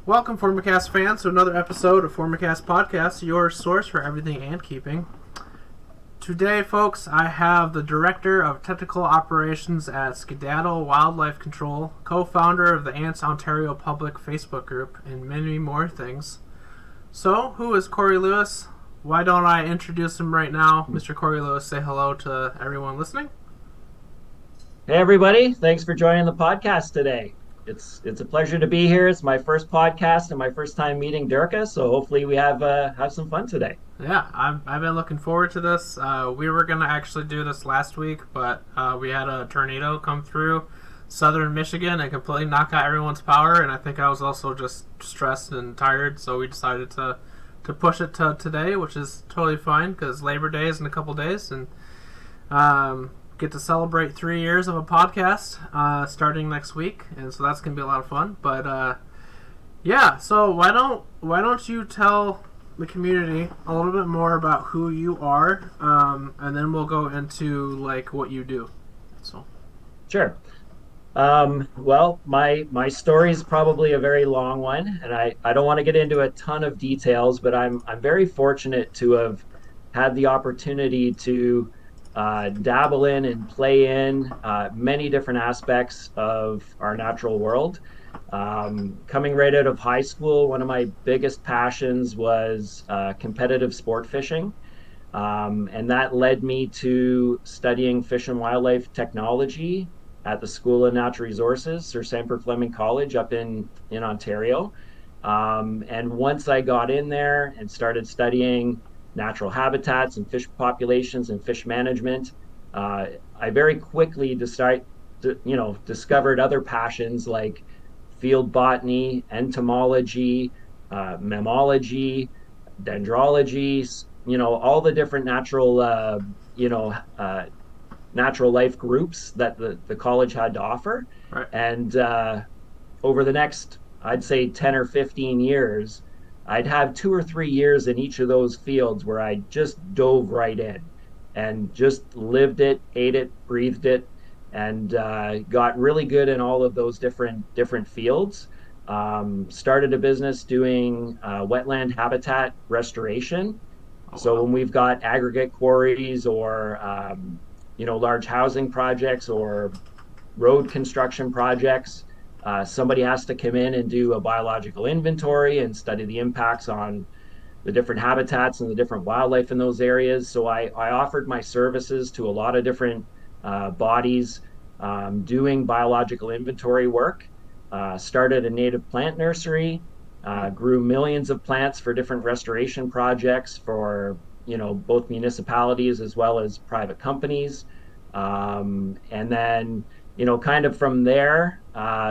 Welcome, Formicast fans, to another episode of Formicast Podcast, your source for everything ant keeping. Today, folks, I have the Director of Technical Operations at Skedaddle Wildlife Control, co-founder of the Ants Ontario Public Facebook group, and many more things. So, who is Corey Lewis? Why don't I introduce him right now? Mr. Corey Lewis, say hello to everyone listening. Hey, everybody. Thanks for joining the podcast today. It's a pleasure to be here. It's my first podcast and my first time meeting Durka, so hopefully we have some fun today. Yeah, I've been looking forward to this. We were going to actually do this last week, but we had a tornado come through southern Michigan and completely knock out everyone's power, and I think I was also just stressed and tired, so we decided to push it to today, which is totally fine because Labor Day is in a couple days, and get to celebrate 3 years of a podcast starting next week, and so that's gonna be a lot of fun. But yeah, so why don't you tell the community a little bit more about who you are, and then we'll go into like what you do. So sure. Well, my story is probably a very long one, and I don't want to get into a ton of details, but I'm very fortunate to have had the opportunity to dabble in and play in many different aspects of our natural world. Coming right out of high school, one of my biggest passions was competitive sport fishing, and that led me to studying fish and wildlife technology at the School of Natural Resources, Sir Sanford Fleming College up in Ontario. And once I got in there and started studying natural habitats and fish populations and fish management, I very quickly discovered other passions like field botany, entomology, mammalogy, dendrology, all the different natural life groups that the college had to offer. right. And over the next, I'd say 10 or 15 years, I'd have 2 or 3 years in each of those fields where I just dove right in and just lived it, ate it, breathed it, and got really good in all of those different fields. Started a business doing wetland habitat restoration. So when we've got aggregate quarries or large housing projects or road construction projects, somebody has to come in and do a biological inventory and study the impacts on the different habitats and the different wildlife in those areas. So I offered my services to a lot of different bodies doing biological inventory work. Started a native plant nursery, grew millions of plants for different restoration projects for both municipalities as well as private companies. And then kind of from there,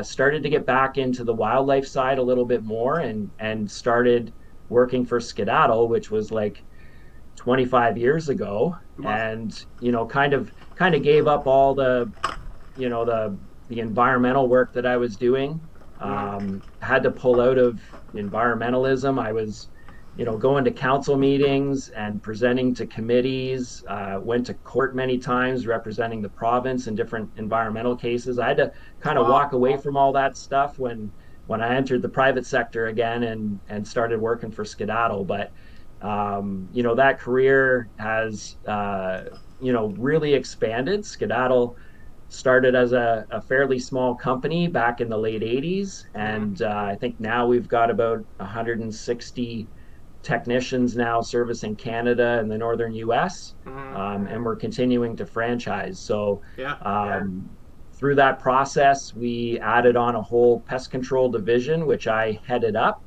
started to get back into the wildlife side a little bit more and started working for Skedaddle, which was like 25 years ago. Wow. And, kind of gave up all the environmental work that I was doing. Had to pull out of environmentalism. I was going to council meetings and presenting to committees, went to court many times representing the province in different environmental cases. I had to kind of walk away from all that stuff when I entered the private sector again and started working for Skedaddle. But, that career has, really expanded. Skedaddle started as a fairly small company back in the late 80s. And I think now we've got about 160 technicians now servicing Canada and the northern US, and we're continuing to franchise. So through that process, we added on a whole pest control division, which I headed up.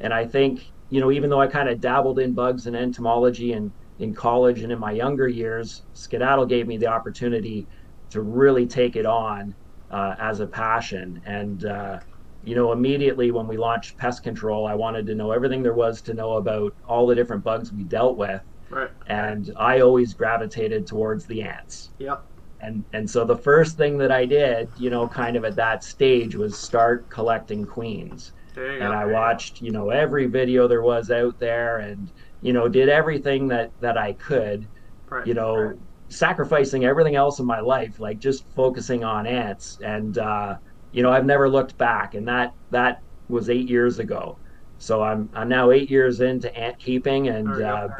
And I think, even though I kind of dabbled in bugs and entomology and in college and in my younger years, Skedaddle gave me the opportunity to really take it on as a passion. And immediately when we launched pest control, I wanted to know everything there was to know about all the different bugs we dealt with. Right. And I always gravitated towards the ants. Yep. And so the first thing that I did, kind of at that stage, was start collecting queens. And I watched, every video there was out there and, did everything that I could, right. Sacrificing everything else in my life, like just focusing on ants. And, I've never looked back. And that was 8 years ago. So I'm now 8 years into ant keeping, There and we go.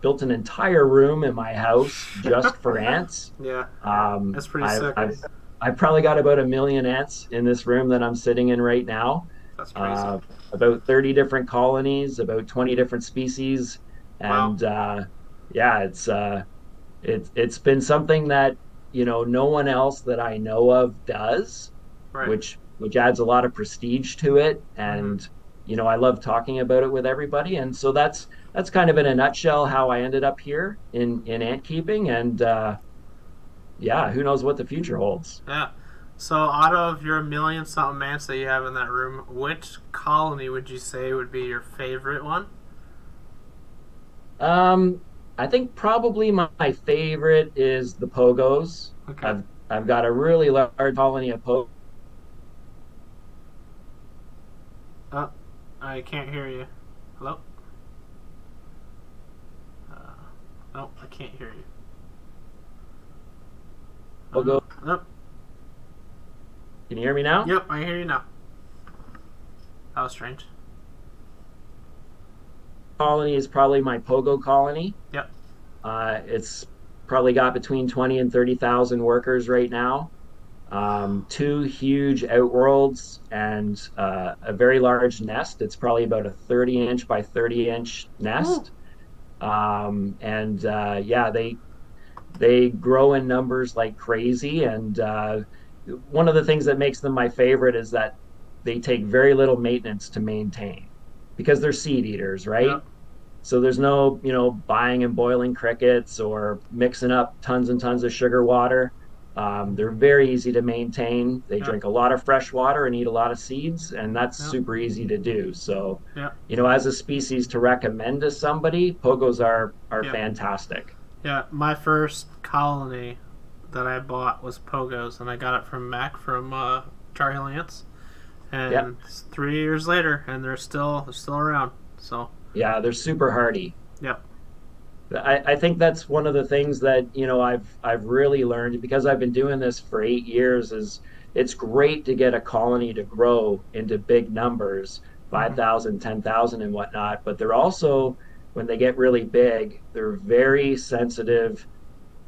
built an entire room in my house just for ants. Yeah, Um, that's pretty I've sick. I've I've probably got about 1 million ants in this room that I'm sitting in right now. That's crazy. Uh, about 30 different colonies, about 20 different species, Wow. and yeah, it's been something that no one else that I know of does, Right. which adds a lot of prestige to it. Mm-hmm. And I love talking about it with everybody. And so that's kind of in a nutshell how I ended up here in ant keeping. And yeah, who knows what the future holds. Yeah. So, out of your million something ants that you have in that room, which colony would you say would be your favorite one? Um, I think probably my favorite is the pogos. Okay. I've got a really large colony of pogos. Oh, I can't hear you. Hello? No, I can't hear you. Nope. Can you hear me now? Yep, I hear you now. That was strange. Colony is probably my pogo colony. Yep. It's probably got between 20 and 30,000 workers right now. Two huge outworlds and a very large nest. It's probably about a 30-inch by 30-inch nest. And yeah, they grow in numbers like crazy. And one of the things that makes them my favorite is that they take very little maintenance to maintain because they're seed eaters, right? Yep. So there's no, buying and boiling crickets or mixing up tons and tons of sugar water. They're very easy to maintain. They Yep. drink a lot of fresh water and eat a lot of seeds, and that's Yep. super easy to do. So, Yep. as a species to recommend to somebody, pogos are Yep. fantastic. Yeah, my first colony that I bought was Pogos, and I got it from Mac from Charlie Lance. And Yep. it's 3 years later, and they're still around. So Yeah, they're super hardy. yep. I think that's one of the things that I've really learned because I've been doing this for 8 years is it's great to get a colony to grow into big numbers, 5,000, 10,000, and whatnot, but they're also, when they get really big, they're very sensitive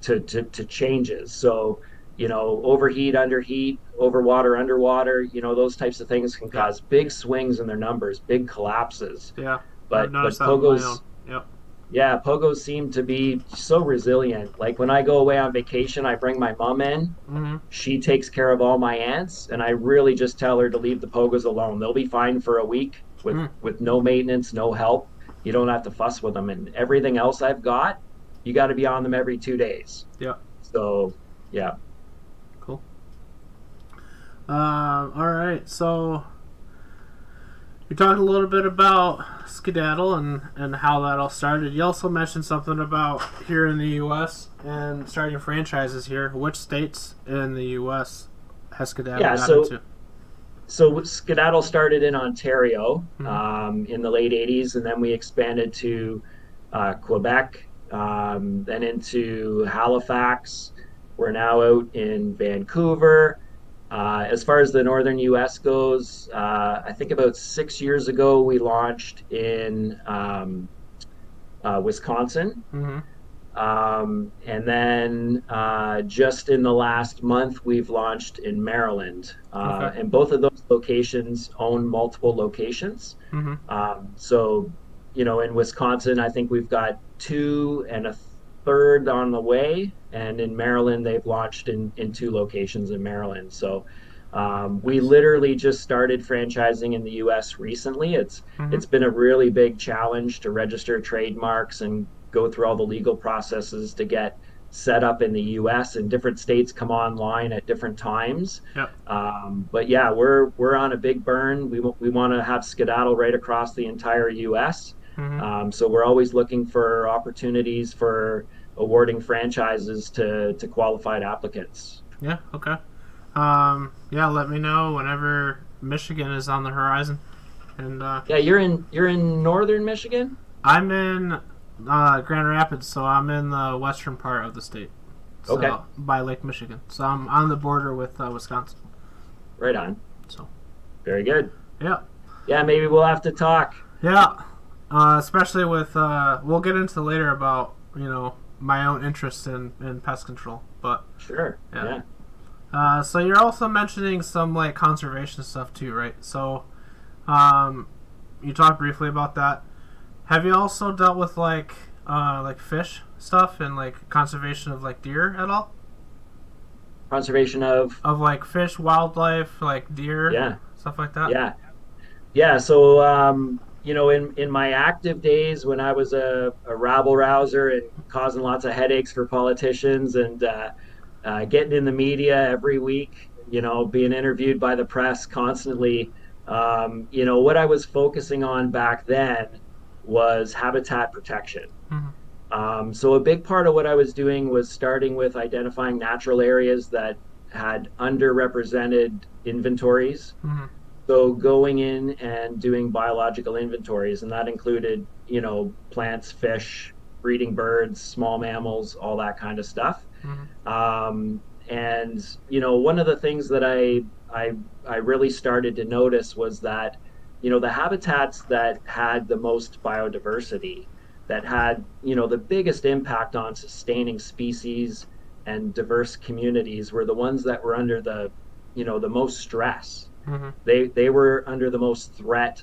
to changes. So overheat, underheat, overwater, underwater, those types of things can cause big swings in their numbers, big collapses. Yeah, I've but noticed that with my own. pogos Yep. Yeah, pogos seem to be so resilient. Like when I go away on vacation, I bring my mom in. Mm-hmm. She takes care of all my ants, and I really just tell her to leave the pogos alone. They'll be fine for a week with no maintenance, no help. You don't have to fuss with them. And everything else I've got, you got to be on them every 2 days. Yeah. So, yeah. Cool. All right. So we talked a little bit about Skedaddle and how that all started. You also mentioned something about here in the U.S. and starting franchises here. Which states in the U.S. has Skedaddle got into? So Skedaddle started in Ontario in the late 80s, and then we expanded to Quebec, then into Halifax. We're now out in Vancouver. As far as the northern U.S. goes, I think about 6 years ago we launched in Wisconsin. Mm-hmm. And then just in the last month, we've launched in Maryland. And both of those locations own multiple locations. Mm-hmm. So, in Wisconsin, I think we've got 2 and a third on the way. And in Maryland, they've launched in 2 locations in Maryland. So we literally just started franchising in the U.S. recently. It's been a really big challenge to register trademarks and go through all the legal processes to get set up in the U.S. and different states come online at different times. Yep. But yeah, we're on a big burn. We want to have Skedaddle right across the entire U.S. So we're always looking for opportunities for awarding franchises to qualified applicants. Yeah. Okay. Yeah. Let me know whenever Michigan is on the horizon. And yeah, you're in northern Michigan. I'm in Grand Rapids, so I'm in the western part of the state. So, okay. By Lake Michigan. So I'm on the border with Wisconsin. Right on. So. Very good. Yeah. Yeah, maybe we'll have to talk. Yeah, especially with we'll get into later about my own interest in pest control, but Sure. yeah. Yeah. So you're also mentioning some like conservation stuff too, right? So um, you talked briefly about that. Have you also dealt with like fish stuff and like conservation of like deer at all? Conservation of. Of like fish, wildlife, like deer, Yeah. stuff like that. Yeah. Yeah. So, in my active days when I was a rabble rouser and causing lots of headaches for politicians and getting in the media every week, being interviewed by the press constantly, what I was focusing on back then was habitat protection. Mm-hmm. So a big part of what I was doing was starting with identifying natural areas that had underrepresented inventories. Mm-hmm. So going in and doing biological inventories, and that included, plants, fish, breeding birds, small mammals, all that kind of stuff. Mm-hmm. And one of the things that I really started to notice was that, the habitats that had the most biodiversity, that had, the biggest impact on sustaining species and diverse communities were the ones that were under the most stress. Mm-hmm. They were under the most threat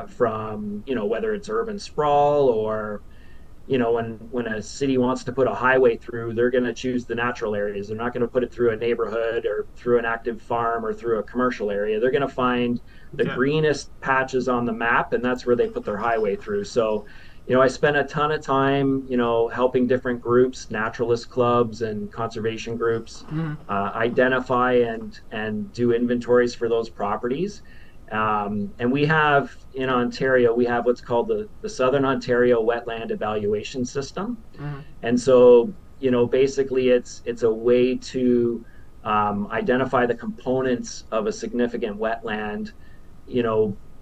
from whether it's urban sprawl or when a city wants to put a highway through, they're going to choose the natural areas. They're not going to put it through a neighborhood or through an active farm or through a commercial area. They're going to find the greenest patches on the map, and that's where they put their highway through. So I spent a ton of time helping different groups, naturalist clubs and conservation groups, Mm-hmm. identify and do inventories for those properties. And we have in Ontario, we have what's called the Southern Ontario Wetland Evaluation System. Mm-hmm. And so, basically it's a way to identify the components of a significant wetland,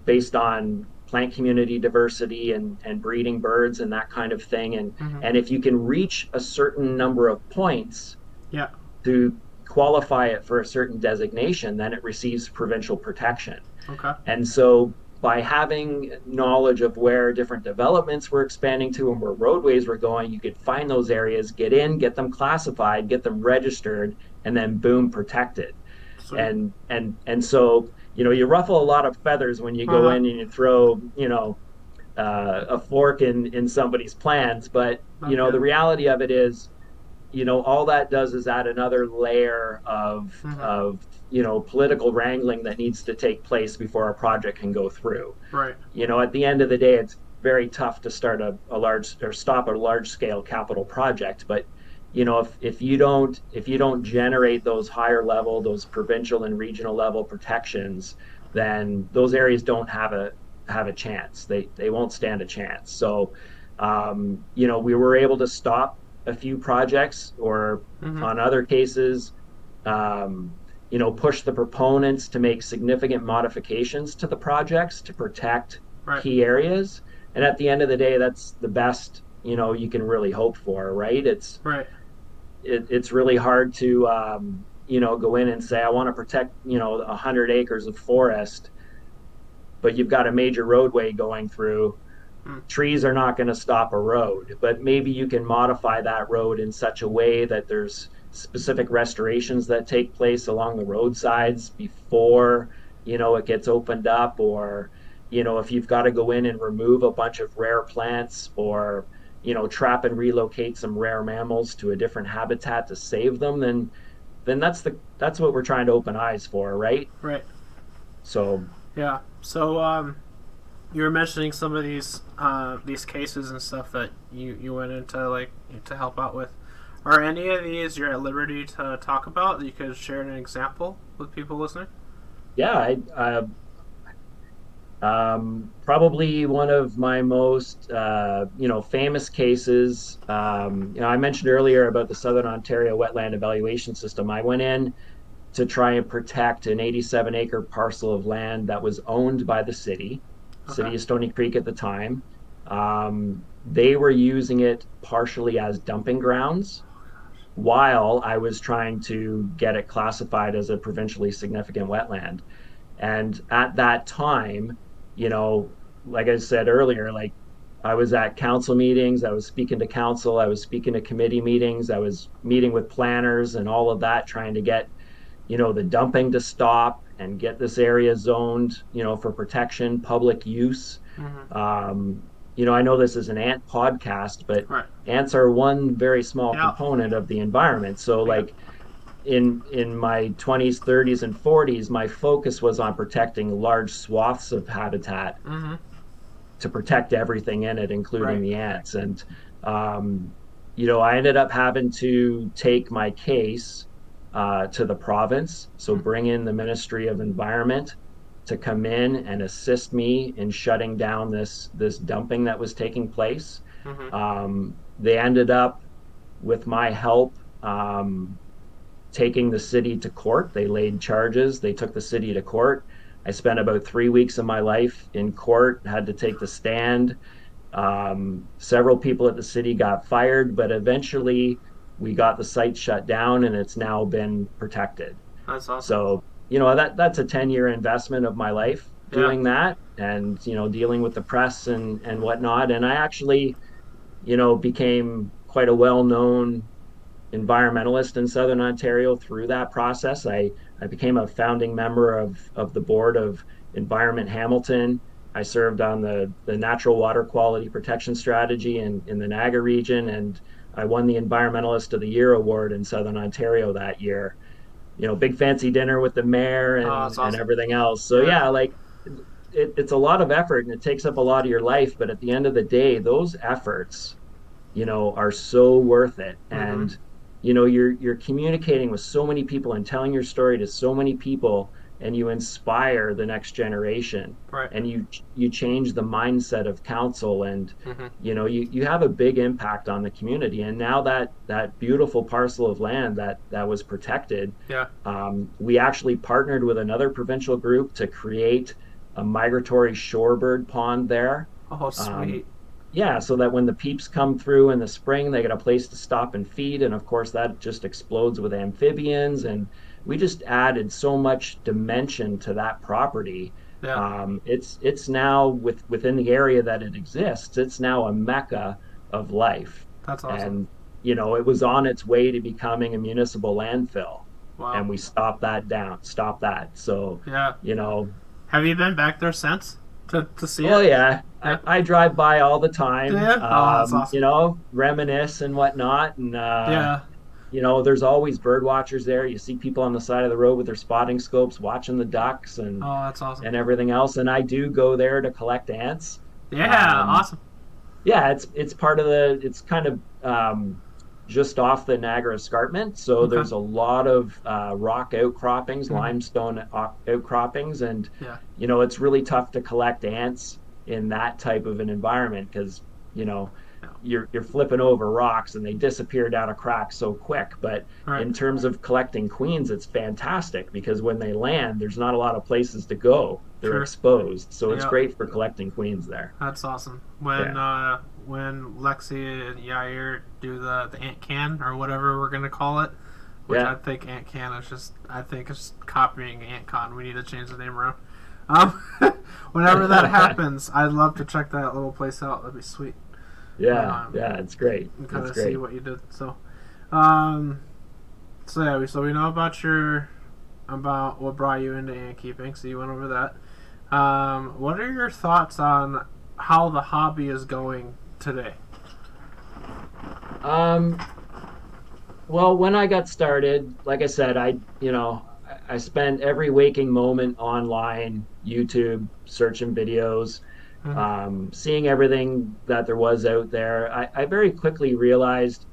based on plant community diversity and breeding birds and that kind of thing. Mm-hmm. And if you can reach a certain number of points Yeah. to qualify it for a certain designation, then it receives provincial protection. Okay. And so by having knowledge of where different developments were expanding to and where roadways were going, you could find those areas, get in, get them classified, get them registered, and then boom, protected. Sweet. And so, you ruffle a lot of feathers when you go in and you throw, a fork in somebody's plans. But, the reality of it is, all that does is add another layer of Mm-hmm. of political wrangling that needs to take place before a project can go through. Right. At the end of the day, it's very tough to start a large or stop a large scale capital project. But if you don't generate those higher level, those provincial and regional level protections, then those areas don't have a chance. They won't stand a chance. So we were able to stop a few projects, or Mm-hmm. on other cases, push the proponents to make significant modifications to the projects to protect key areas. And at the end of the day, that's the best you can really hope for, right? It's really hard to go in and say, I want to protect 100 acres of forest, but you've got a major roadway going through. Trees are not going to stop a road, but maybe you can modify that road in such a way that there's specific restorations that take place along the roadsides before it gets opened up. Or if you've got to go in and remove a bunch of rare plants, or trap and relocate some rare mammals to a different habitat to save them, then that's what we're trying to open eyes for, right? So yeah. So you were mentioning some of these cases and stuff that you went into like to help out with. Are any of these you're at liberty to talk about that you could share an example with people listening? Yeah, probably one of my most famous cases. I mentioned earlier about the Southern Ontario Wetland Evaluation System. I went in to try and protect an 87-acre parcel of land that was owned by the city of Stony Creek at the time. They were using it partially as dumping grounds while I was trying to get it classified as a provincially significant wetland. And at that time, you know, like I said earlier, like I was at council meetings, I was speaking to council, I was speaking to committee meetings, I was meeting with planners and all of that, trying to get, the dumping to stop and get this area zoned, for protection, public use. Mm-hmm. I know this is an ant podcast, but Right. ants are one very small Yeah. component of the environment. So Yeah. like in my 20s, 30s, and 40s, my focus was on protecting large swaths of habitat Mm-hmm. to protect everything in it, including Right. the ants. And um, I ended up having to take my case to the province, so Mm-hmm. bring in the Ministry of Environment to come in and assist me in shutting down this dumping that was taking place. Mm-hmm. They ended up, with my help, taking the city to court. They laid charges. They took the city to court. I spent about 3 weeks of my life in court, had to take the stand. Several people at the city got fired, but eventually we got the site shut down and it's now been protected. That's awesome. So, that's a 10-year investment of my life Yeah. doing that, and, dealing with the press and whatnot. And I actually, became quite a well-known environmentalist in Southern Ontario through that process. I became a founding member of the board of Environment Hamilton. I served on the Natural Water Quality Protection Strategy in the Niagara region, and I won the Environmentalist of the Year award in Southern Ontario that year. Big fancy dinner with the mayor Oh, and that's awesome. everything else. So Yeah. yeah, like it's a lot of effort and it takes up a lot of your life, but at the end of the day, those efforts, are so worth it. Mm-hmm. And you're communicating with so many people and telling your story to so many people, and you inspire the next generation, Right. and you change the mindset of council, and Mm-hmm. you have a big impact on the community. And now that beautiful parcel of land that was protected, Yeah. we actually partnered with another provincial group to create a migratory shorebird pond there. Oh, um, sweet. yeah, so that when the peeps come through in the spring, they get a place to stop and feed. And of course, that just explodes with amphibians. And we just added so much dimension to that property. Yeah. It's now within the area that it exists, it's now a mecca of life. That's awesome. And, it was on its way to becoming a municipal landfill. Wow. And we stopped that. So, Yeah. you know, Have you been back there since to see Oh it? yeah, Yeah. I drive by all the time, Yeah. Oh, that's awesome. reminisce and whatnot, and Yeah. there's always bird watchers there. You see people on the side of the road with their spotting scopes watching the ducks and Oh, that's awesome. everything else. And I do go there to collect ants. Yeah. Um, Awesome. yeah, it's part of it's kind of just off the Niagara Escarpment. So Okay. there's a lot of rock outcroppings, Mhm. limestone outcroppings, and Yeah. it's really tough to collect ants in that type of an environment because you know Yeah. you're flipping over rocks and they disappear down a crack so quick. But Right. in terms of collecting queens, it's fantastic because when they land, there's not a lot of places to go. They're Sure. exposed, so it's Yeah. great for collecting queens there. That's awesome. When Lexi and Yair do the ant can or whatever we're gonna call it, which Yeah. I think ant can is it's copying ant con. We need to change the name around. Whenever that happens, I'd love to check that little place out. That'd be sweet. Yeah, yeah, it's great. And kind It's of see great. what you did. So yeah, we know about what brought you into ant keeping. So you went over that. What are your thoughts on how the hobby is going today? Um, well, when I got started, like I said, I spent every waking moment online, YouTube, searching videos, Mhm. seeing everything that there was out there. I very quickly realized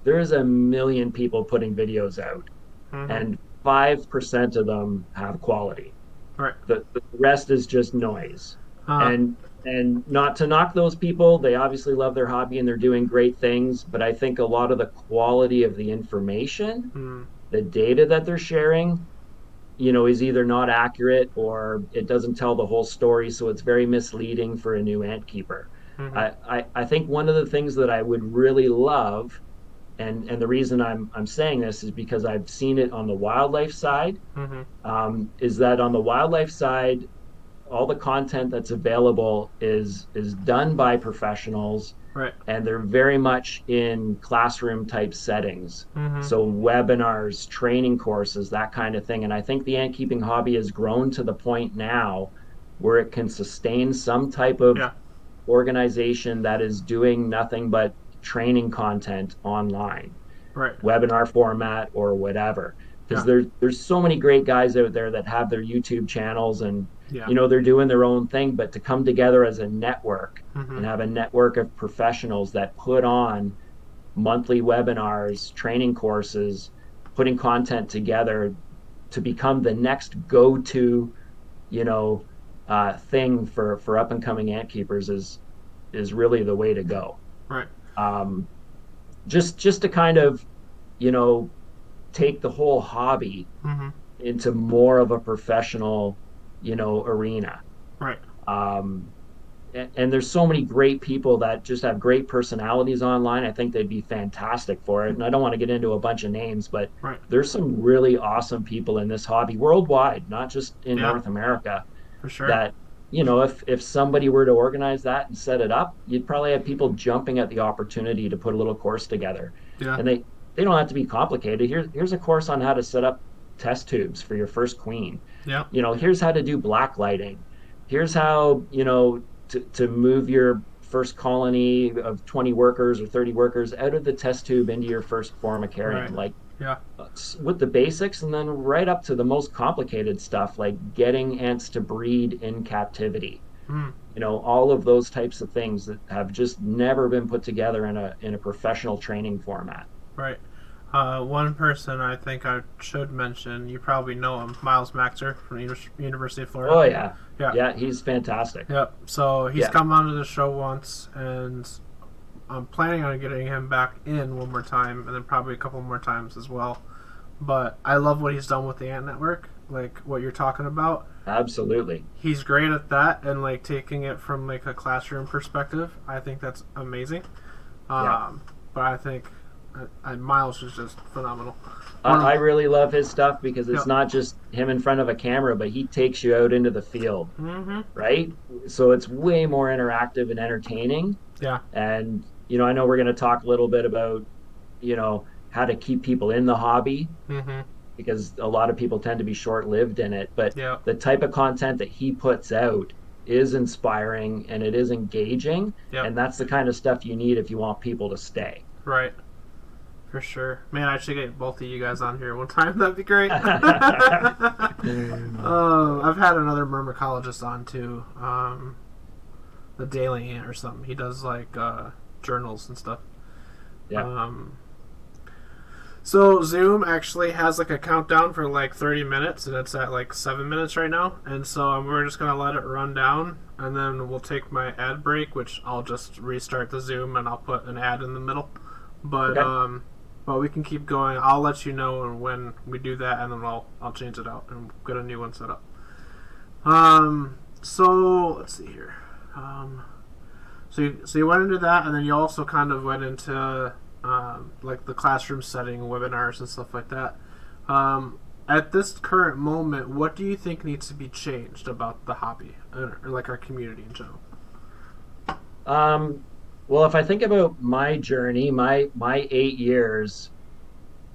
there's a million people putting videos out, Mhm. and 5% of them have quality. Right. The rest is just noise. Uh, And not to knock those people, they obviously love their hobby and they're doing great things, but I think a lot of the quality of the information, mm, the data that they're sharing, is either not accurate or it doesn't tell the whole story, so it's very misleading for a new ant keeper. mhm. I think one of the things that I would really love, and the reason I'm saying this is because I've seen it on the wildlife side, Mhm. is that on the wildlife side, all the content that's available is done by professionals, Right. and they're very much in classroom type settings. Mm-hmm. So webinars, training courses, that kind of thing. And I think the ant keeping hobby has grown to the point now where it can sustain some type of Yeah. organization that is doing nothing but training content online, Right. webinar format or whatever. Because Yeah. there's so many great guys out there that have their YouTube channels, and Yeah. they're doing their own thing, but to come together as a network Mm-hmm. and have a network of professionals that put on monthly webinars, training courses, putting content together to become the next go-to, thing for up and coming ant keepers is really the way to go. Right. Um, just to kind of, you know, take the whole hobby Mm-hmm. into more of a professional, arena. Right. And there's so many great people that just have great personalities online. I think they'd be fantastic for it. And I don't want to get into a bunch of names, but Right. there's some really awesome people in this hobby worldwide, not just in Yeah. North America, For sure. that, if somebody were to organize that and set it up, you'd probably have people jumping at the opportunity to put a little course together. Yeah. And they don't have to be complicated. Here's a course on how to set up test tubes for your first queen. Yeah. Here's how to do black lighting. Here's how, to move your first colony of 20 workers or 30 workers out of the test tube into your first formicarium. Right. Like, Yeah. with the basics, and then right up to the most complicated stuff, like getting ants to breed in captivity. Mm. All of those types of things that have just never been put together in a professional training format. Right. One person I think I should mention, you probably know him, Miles Maxer from the University of Florida. Oh yeah. Yeah. Yeah, he's fantastic. Yep. So he's Yeah. come onto the show once, and I'm planning on getting him back in one more time, and then probably a couple more times as well. But I love what he's done with the Ant Network, like what you're talking about. Absolutely. He's great at that, and like taking it from like a classroom perspective. I think that's amazing. Yeah. But I think Miles is just phenomenal. I really love his stuff because it's Yep. not just him in front of a camera, but he takes you out into the field, Mm-hmm. right? So it's way more interactive and entertaining. Yeah. And, I know we're going to talk a little bit about, how to keep people in the hobby, Mm-hmm. because a lot of people tend to be short-lived in it. But Yeah. the type of content that he puts out is inspiring and it is engaging. Yep. And that's the kind of stuff you need if you want people to stay. Right. For sure. Man, I should get both of you guys on here one time. That'd be great. I've had another myrmecologist on too. The Daily Ant or something. He does like journals and stuff. Yeah. So Zoom actually has like a countdown for like 30 minutes, and it's at like 7 minutes right now. And so we're just gonna let it run down, and then we'll take my ad break, which I'll just restart the Zoom and I'll put an ad in the middle. But Okay. but we can keep going. I'll let you know when we do that, and then I'll change it out and get a new one set up. So let's see here. So you went into that, and then you also kind of went into like the classroom setting, webinars and stuff like that. At this current moment, what do you think needs to be changed about the hobby, or like our community in general? Well, if I think about my journey, my 8 years,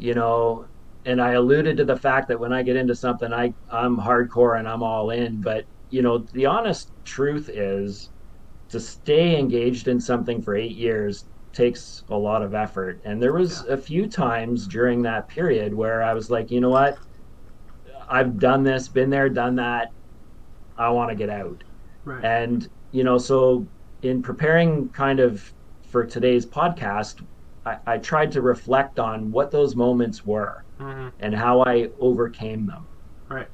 and I alluded to the fact that when I get into something, I'm hardcore and I'm all in. But, the honest truth is, to stay engaged in something for 8 years takes a lot of effort. And there was a few times during that period where I was like, you know what? I've done this, been there, done that. I want to get out. Right. And, so in preparing kind of for today's podcast, I tried to reflect on what those moments were Mm-hmm. and how I overcame them. Right.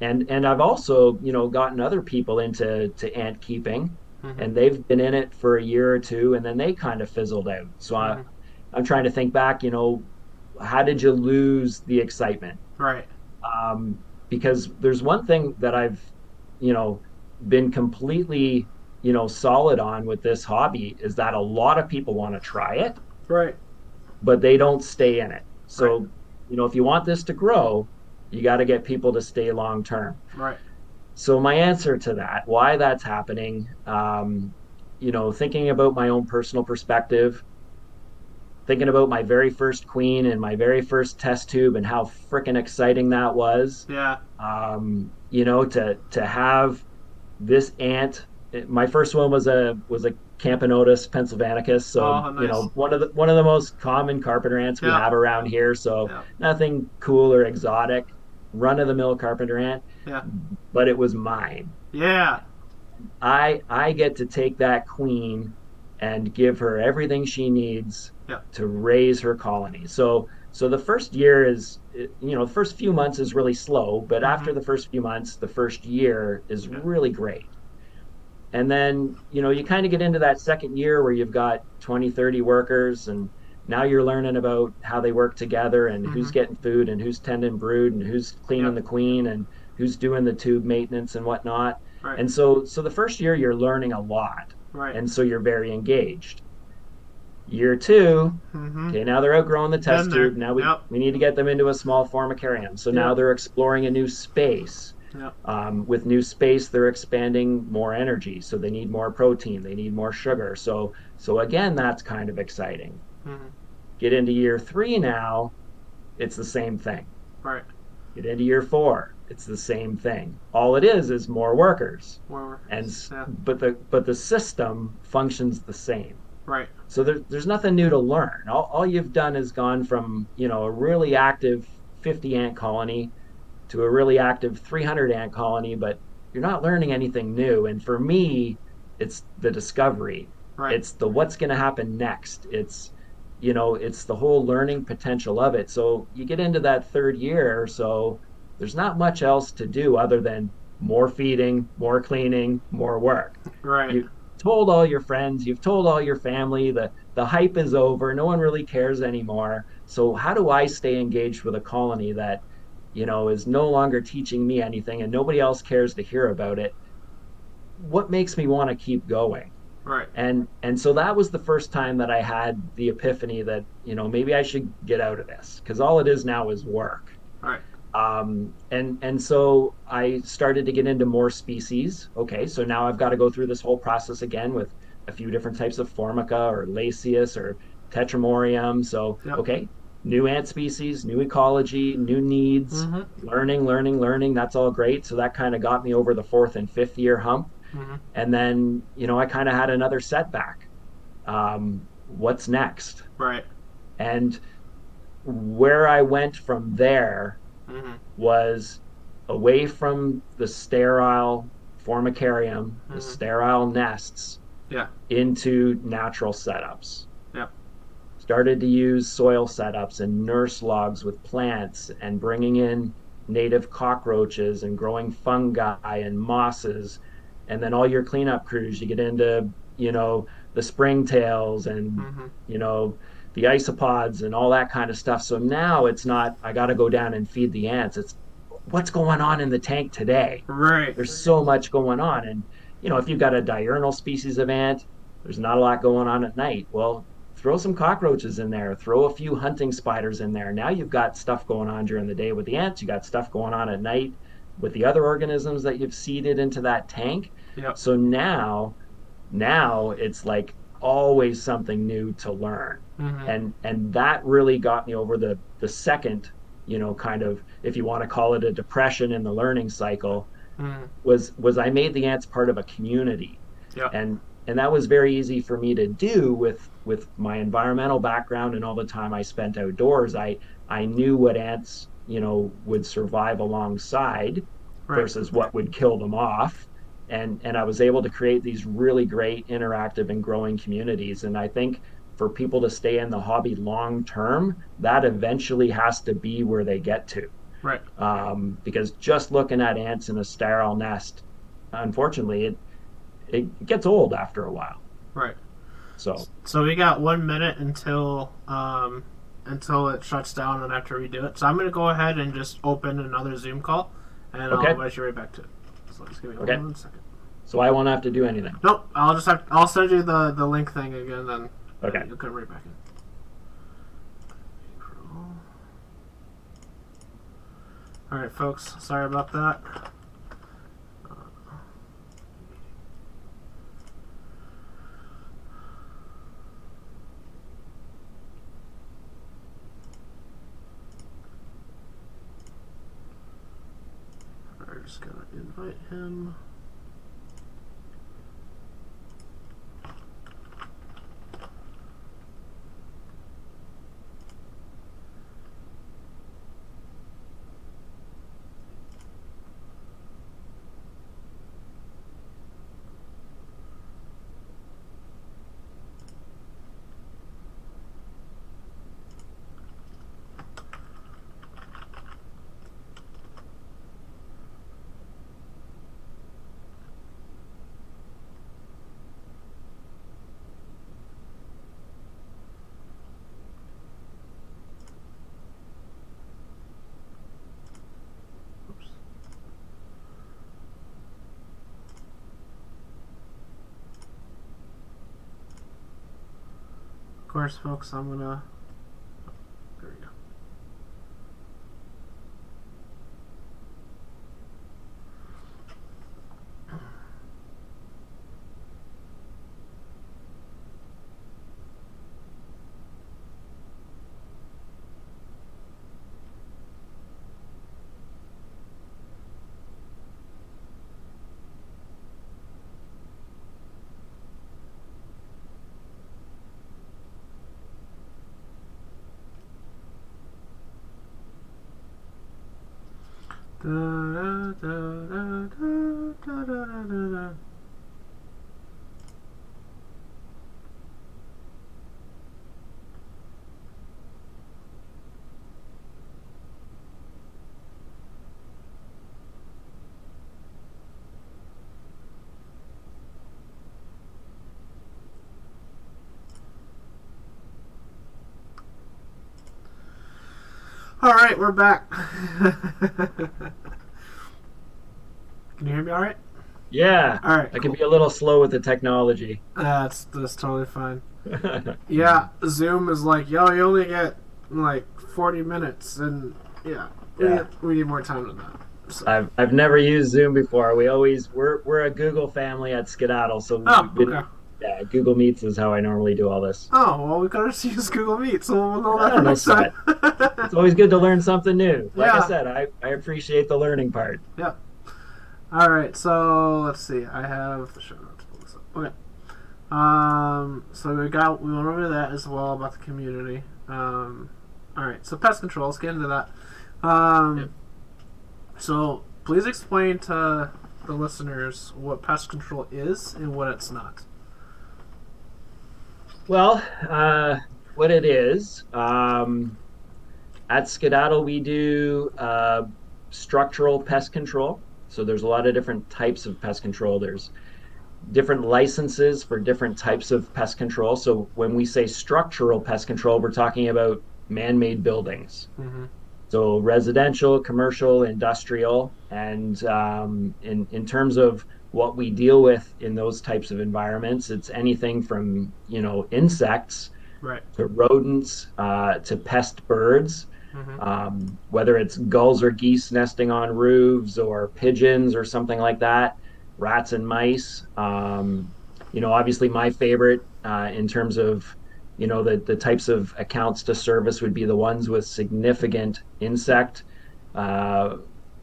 And I've also, gotten other people into ant keeping, Mm-hmm. and they've been in it for a year or two, and then they kind of fizzled out. So Mm-hmm. I'm trying to think back, how did you lose the excitement? Right. Because there's one thing that I've, been completely, solid on with this hobby, is that a lot of people want to try it, Right. but they don't stay in it. So, Right. if you want this to grow, you got to get people to stay long term. Right. So my answer to that, why that's happening, thinking about my own personal perspective, thinking about my very first queen and my very first test tube and how freaking exciting that was. Yeah. To have this ant. My first one was a Camponotus pennsylvanicus, so Oh, nice. one of the most common carpenter ants we Yeah. have around here. So Yeah. nothing cool or exotic, run of the mill carpenter ant, Yeah. but it was mine. Yeah. I get to take that queen and give her everything she needs Yeah. to raise her colony. So the first year the first few months is really slow, but Mm-hmm. after the first few months, the first year is Yeah. really great. And then, you kind of get into that second year where you've got 20, 30 workers, and now you're learning about how they work together and Mm-hmm. who's getting food and who's tending brood and who's Yeah. cleaning the queen and who's doing the tube maintenance and whatnot. Right. And so the first year you're learning a lot. Right. And so you're very engaged. Year two, Mm-hmm. okay, now they're outgrowing the Been test there. tube. Now we, Yep. we need to get them into a small formicarium. So now Yep. they're exploring a new space. Yep. With new space, they're expanding more energy, so they need more protein, they need more sugar. So again, that's kind of exciting. Mm-hmm. Get into year three now, it's the same thing. Right. Get into year four, it's the same thing. All it is more workers, More and workers. Yeah. but the system functions the same. Right. So there's nothing new to learn. All you've done is gone from a really active 50 ant colony to a really active 300 ant colony, but you're not learning anything new. And for me, it's the discovery. Right. It's the what's going to happen next. It's the whole learning potential of it. So you get into that third year or so, there's not much else to do other than more feeding, more cleaning, more work. Right. You've told all your friends, you've told all your family, the hype is over, no one really cares anymore. So how do I stay engaged with a colony that is no longer teaching me anything and nobody else cares to hear about it? What makes me want to keep going? Right. And so that was the first time that I had the epiphany that maybe I should get out of this, because all it is now is work. Right. And so I started to get into more species. Okay, so now I've got to go through this whole process again with a few different types of Formica or Lasius or Tetramorium. So Yep. okay, new ant species, new ecology, new needs, Mm-hmm. learning. That's all great. So that kind of got me over the fourth and fifth year hump. Mm-hmm. And then I kind of had another setback. What's next? Right. And where I went from there Mm-hmm. was away from the sterile formicarium, the Mm-hmm. sterile nests, Yeah. into natural setups. Yep. Started to use soil setups and nurse logs with plants and bringing in native cockroaches and growing fungi and mosses. And then all your cleanup crews, you get into, the springtails and, Mm-hmm. the isopods and all that kind of stuff. So now it's not, I got to go down and feed the ants. It's what's going on in the tank today. Right. There's so much going on. And, if you've got a diurnal species of ant, there's not a lot going on at night. Well, throw some cockroaches in there, throw a few hunting spiders in there. Now you've got stuff going on during the day with the ants. You got stuff going on at night with the other organisms that you've seeded into that tank. Yep. So now it's like always something new to learn. Mm-hmm. And that really got me over the second, kind of, if you want to call it a depression in the learning cycle, Mm-hmm. was I made the ants part of a community. Yep. And that was very easy for me to do with my environmental background and all the time I spent outdoors. I knew what ants would survive alongside Right. versus what would kill them off. And I was able to create these really great interactive and growing communities. And I think for people to stay in the hobby long term, that eventually has to be where they get to. Right. Because just looking at ants in a sterile nest, unfortunately, it gets old after a while. Right. So we got 1 minute until it shuts down and after we do it. So I'm gonna go ahead and just open another Zoom call, and Okay. I'll invite you right back to it. So just give me Okay. 1 second. so I won't have to do anything. Nope. I'll send you the link thing again, then Okay. you'll come right back in. All right, folks. Sorry about that. just gonna invite him. Of course, folks, I'm gonna. There we go. Da, da, da, da, da, da, da, da. All right, we're back. Can you hear me all right? Yeah. All right. I can be a little slow with the technology. That's totally fine. Yeah, Zoom is like, yo, you only get like 40 minutes, and yeah. We need more time than that. So. I've never used Zoom before. We're a Google family at Skedaddle, so okay. Yeah, Google Meets is how I normally do all this. Oh, well, we gotta use Google Meet, so we'll know that for next time. It's always good to learn something new. Like I said, I appreciate the learning part. Yeah. All right, so let's see. I have the show notes. Pull this up. Okay. So we went over that as well about the community. All right, so pest control. Let's get into that. So please explain to the listeners what pest control is and what it's not. Well, what it is, at Skedaddle we do structural pest control. So there's a lot of different types of pest control. There's different licenses for different types of pest control. So when we say structural pest control, we're talking about man-made buildings. Mm-hmm. So residential, commercial, industrial, and in terms of what we deal with in those types of environments, it's anything from insects, right, to rodents, to pest birds. Mm-hmm. Whether it's gulls or geese nesting on roofs, or pigeons or something like that, rats and mice. Obviously my favorite in terms of the types of accounts to service would be the ones with significant insect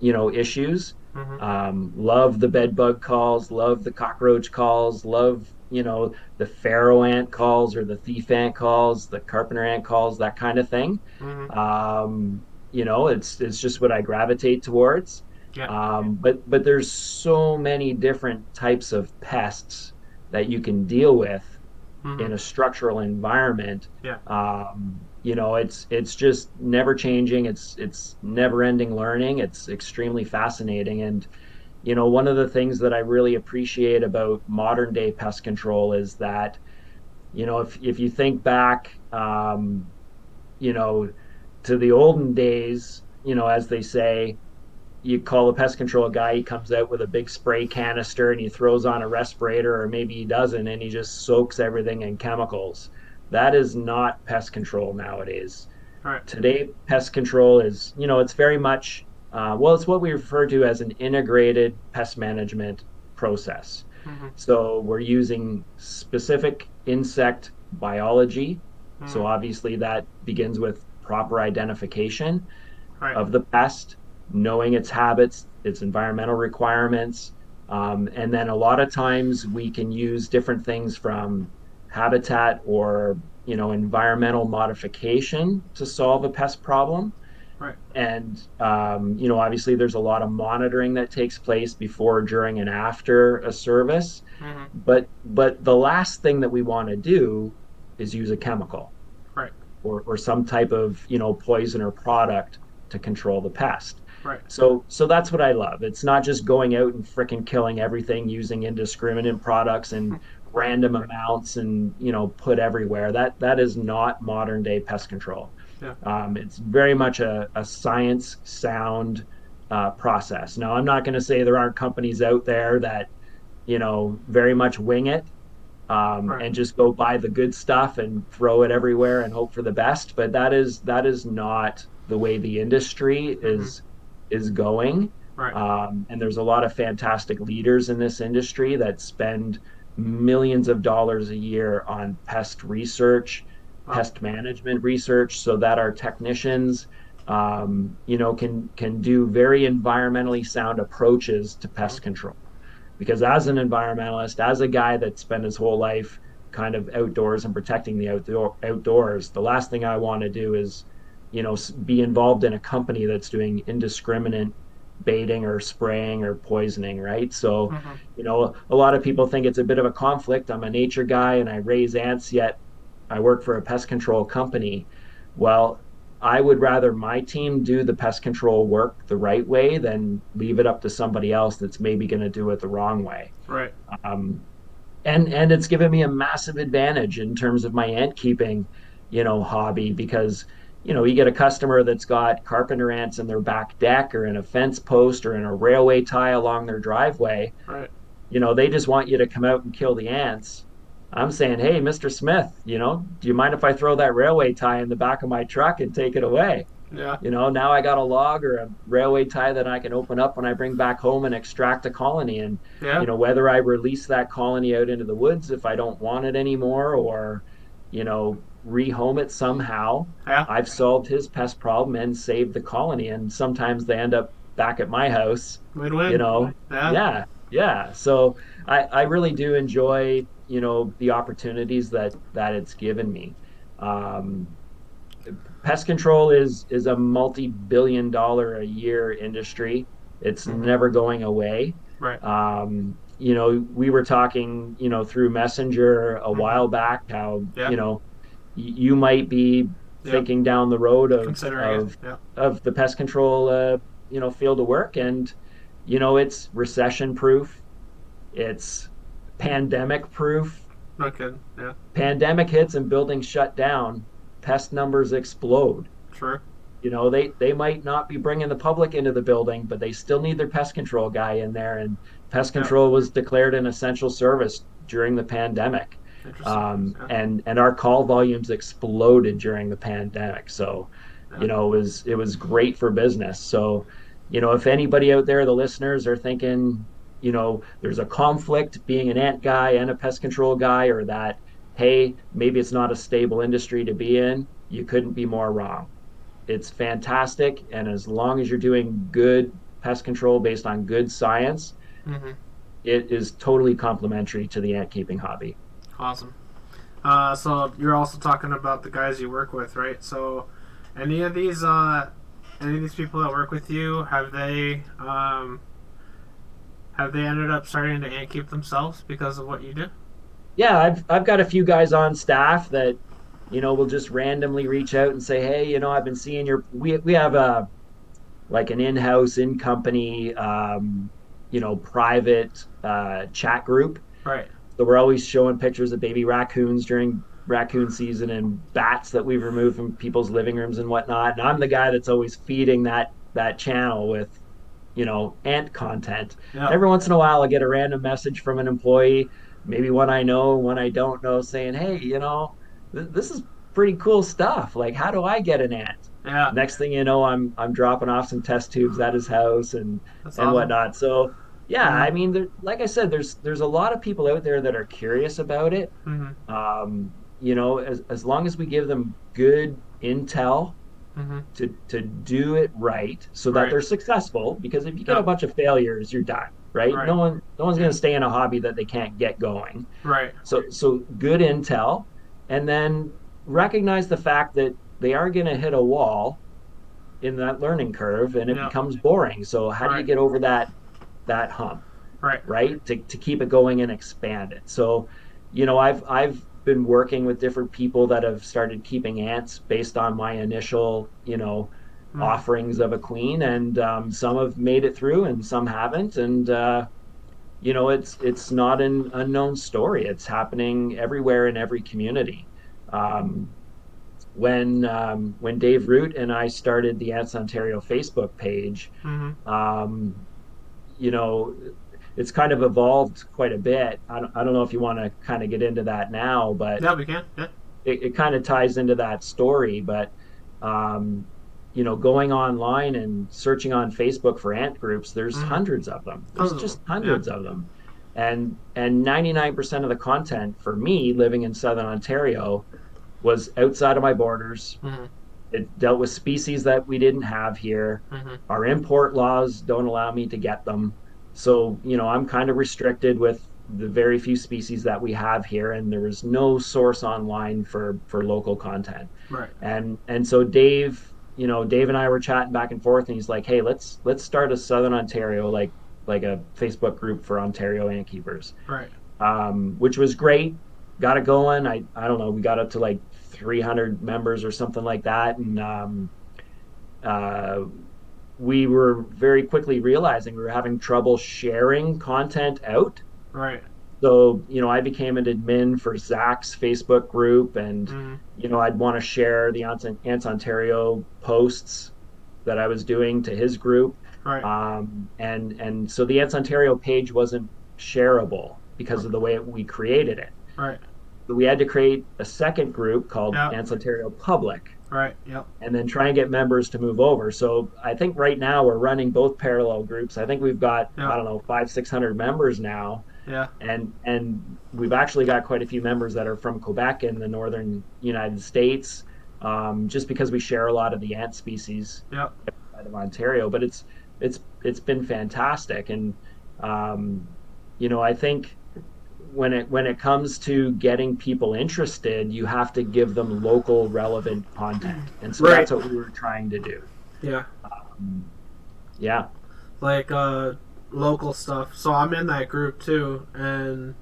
issues. Mm-hmm. Love the bed bug calls, love the cockroach calls, love the pharaoh ant calls, or the thief ant calls, the carpenter ant calls, that kind of thing. Mm-hmm. It's just what I gravitate towards. Yeah. But there's so many different types of pests that you can deal with. Mm-hmm. in a structural environment. Yeah. It's just never changing. It's never ending learning. It's extremely fascinating. And one of the things that I really appreciate about modern day pest control is that if you think back to the olden days, as they say, you call a pest control guy, he comes out with a big spray canister and he throws on a respirator, or maybe he doesn't, and he just soaks everything in chemicals. That is not pest control nowadays. Right. Today, pest control is, it's very much, it's what we refer to as an integrated pest management process. Mm-hmm. So we're using specific insect biology. Mm-hmm. So obviously that begins with proper identification of the pest, knowing its habits, its environmental requirements. And then a lot of times we can use different things from habitat or, environmental modification to solve a pest problem. Right. And, obviously there's a lot of monitoring that takes place before, during, and after a service. Mm-hmm. But the last thing that we want to do is use a chemical Right. or some type of, poison or product to control the pest. Right. So that's what I love. It's not just going out and fricking killing everything using indiscriminate products and random amounts and, put everywhere. That is not modern day pest control. Yeah. It's very much a science sound process. Now, I'm not going to say there aren't companies out there that, very much wing it, Right. and just go buy the good stuff and throw it everywhere and hope for the best. But that is not the way the industry is going. Right. And there's a lot of fantastic leaders in this industry that spend millions of dollars a year on pest research, Wow. pest management research, so that our technicians, can do very environmentally sound approaches to pest control. Because as an environmentalist, as a guy that spent his whole life kind of outdoors and protecting the outdoors, the last thing I want to do is, be involved in a company that's doing indiscriminate baiting or spraying or poisoning, right? So, a lot of people think it's a bit of a conflict. I'm a nature guy and I raise ants, yet I work for a pest control company. Well, I would rather my team do the pest control work the right way than leave it up to somebody else that's maybe going to do it the wrong way. Right. And it's given me a massive advantage in terms of my ant keeping, hobby, because, you get a customer that's got carpenter ants in their back deck or in a fence post or in a railway tie along their driveway. Right. They just want you to come out and kill the ants. I'm saying, hey, Mr. Smith, do you mind if I throw that railway tie in the back of my truck and take it away? Yeah. Now I got a log or a railway tie that I can open up when I bring back home and extract a colony. And, Yeah. Whether I release that colony out into the woods if I don't want it anymore or, rehome it somehow, Yeah. I've solved his pest problem and saved the colony. And sometimes they end up back at my house, Win-win. Yeah. yeah. So I really do enjoy, the opportunities that it's given me. Pest control is a multi-billion-dollar a year industry. It's never going away. Right. We were talking, through Messenger a while back how, Yeah. You might be thinking down the road Considering it. Yeah. of the pest control, field of work, and it's recession proof, it's pandemic proof. No kidding. Yeah. Pandemic hits and buildings shut down, pest numbers explode. True. They might not be bringing the public into the building, but they still need their pest control guy in there, and pest control was declared an essential service during the pandemic. Interesting. And our call volumes exploded during the pandemic. So, it was great for business. So, if anybody out there, the listeners, are thinking, there's a conflict being an ant guy and a pest control guy, or that, hey, maybe it's not a stable industry to be in, you couldn't be more wrong. It's fantastic. And as long as you're doing good pest control based on good science, it is totally complementary to the ant keeping hobby. Awesome. So you're also talking about the guys you work with, right? So any of these people that work with you, have they ended up starting to ant keep themselves because of what you do? Yeah, I've got a few guys on staff that, will just randomly reach out and say, hey, I've been seeing we have like an in-house, in-company, private chat group. Right. So we're always showing pictures of baby raccoons during raccoon season and bats that we've removed from people's living rooms and whatnot. And I'm the guy that's always feeding that channel with, ant content. Yeah. Every once in a while, I get a random message from an employee, maybe one I know, one I don't know, saying, hey, this is pretty cool stuff. Like, how do I get an ant? Yeah. Next thing you know, I'm dropping off some test tubes at his house and awesome. Whatnot. So yeah, I mean, like I said, there's a lot of people out there that are curious about it. Mm-hmm. As long as we give them good intel to do it right so that they're successful. Because if you get a bunch of failures, you're done, right? No one's going to stay in a hobby that they can't get going. Right. So good intel, and then recognize the fact that they are going to hit a wall in that learning curve, and it becomes boring. So how do you get over that hump? Right? To keep it going and expand it. So, I've been working with different people that have started keeping ants based on my initial, offerings of a queen, and some have made it through and some haven't. And it's not an unknown story. It's happening everywhere in every community. When Dave Root and I started the Ants Ontario Facebook page, it's kind of evolved quite a bit. I don't know if you want to kind of get into that now, but yeah, we can. Yeah. It kind of ties into that story. But going online and searching on Facebook for ant groups, there's hundreds of them. There's just hundreds of them, and 99% of the content for me living in Southern Ontario was outside of my borders. It dealt with species that we didn't have here. Our import laws don't allow me to get them. So, I'm kind of restricted with the very few species that we have here, and there was no source online for local content. Right. And so Dave and I were chatting back and forth, and he's like, "Hey, let's start a Southern Ontario, like a Facebook group for Ontario ant keepers." Right. Which was great. Got it going. I don't know, we got up to like 300 members or something like that, and we were very quickly realizing we were having trouble sharing content out. Right. So, I became an admin for Zach's Facebook group, and, I'd want to share the Ants Ontario posts that I was doing to his group. Right. And so the Ants Ontario page wasn't shareable because of the way we created it. Right. So we had to create a second group called Ants Ontario Public. Right. Yep. And then try and get members to move over. So I think right now we're running both parallel groups. I think we've got, I don't know, 500-600 members now. Yeah. And we've actually got quite a few members that are from Quebec in the northern United States, just because we share a lot of the ant species outside of Ontario. But it's been fantastic. And I think when it comes to getting people interested, you have to give them local relevant content, and so that's what we were trying to do. Like local stuff. So I'm in that group too, and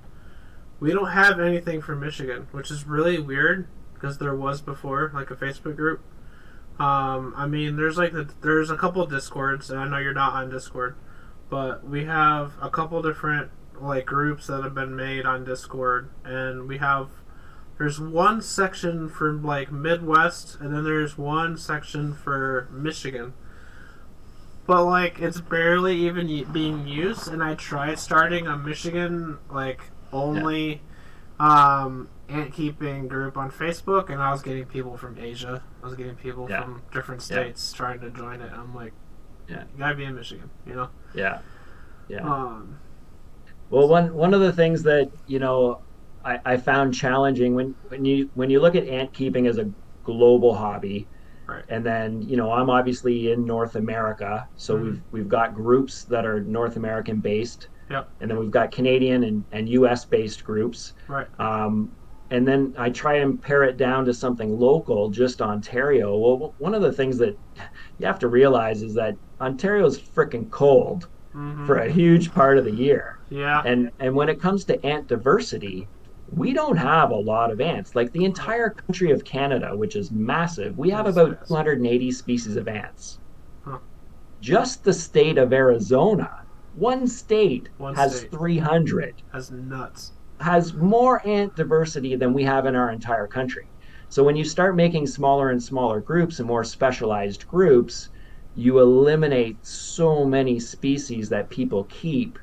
we don't have anything from Michigan, which is really weird because there was before like a Facebook group. I mean, there's a couple of Discords, and I know you're not on Discord, but we have a couple different like groups that have been made on Discord, and there's one section for like Midwest, and then there's one section for Michigan, but like it's barely even being used. And I tried starting a Michigan like only ant keeping group on Facebook, and I was getting people from Asia. I was getting people from different states trying to join it. I'm like, you gotta be in Michigan, Well, one of the things that I found challenging when you look at ant keeping as a global hobby, and then I'm obviously in North America, so we've got groups that are North American based, and then we've got Canadian and U.S. based groups, and then I try and pare it down to something local, just Ontario. Well, one of the things that you have to realize is that Ontario's freaking cold. For a huge part of the year. And when it comes to ant diversity, we don't have a lot of ants. Like the entire country of Canada, which is massive, we have about 280 species of ants. Just the state of Arizona, one state has 300. That's nuts. Has more ant diversity than we have in our entire country. So when you start making smaller and smaller groups and more specialized groups, you eliminate so many species that people keep,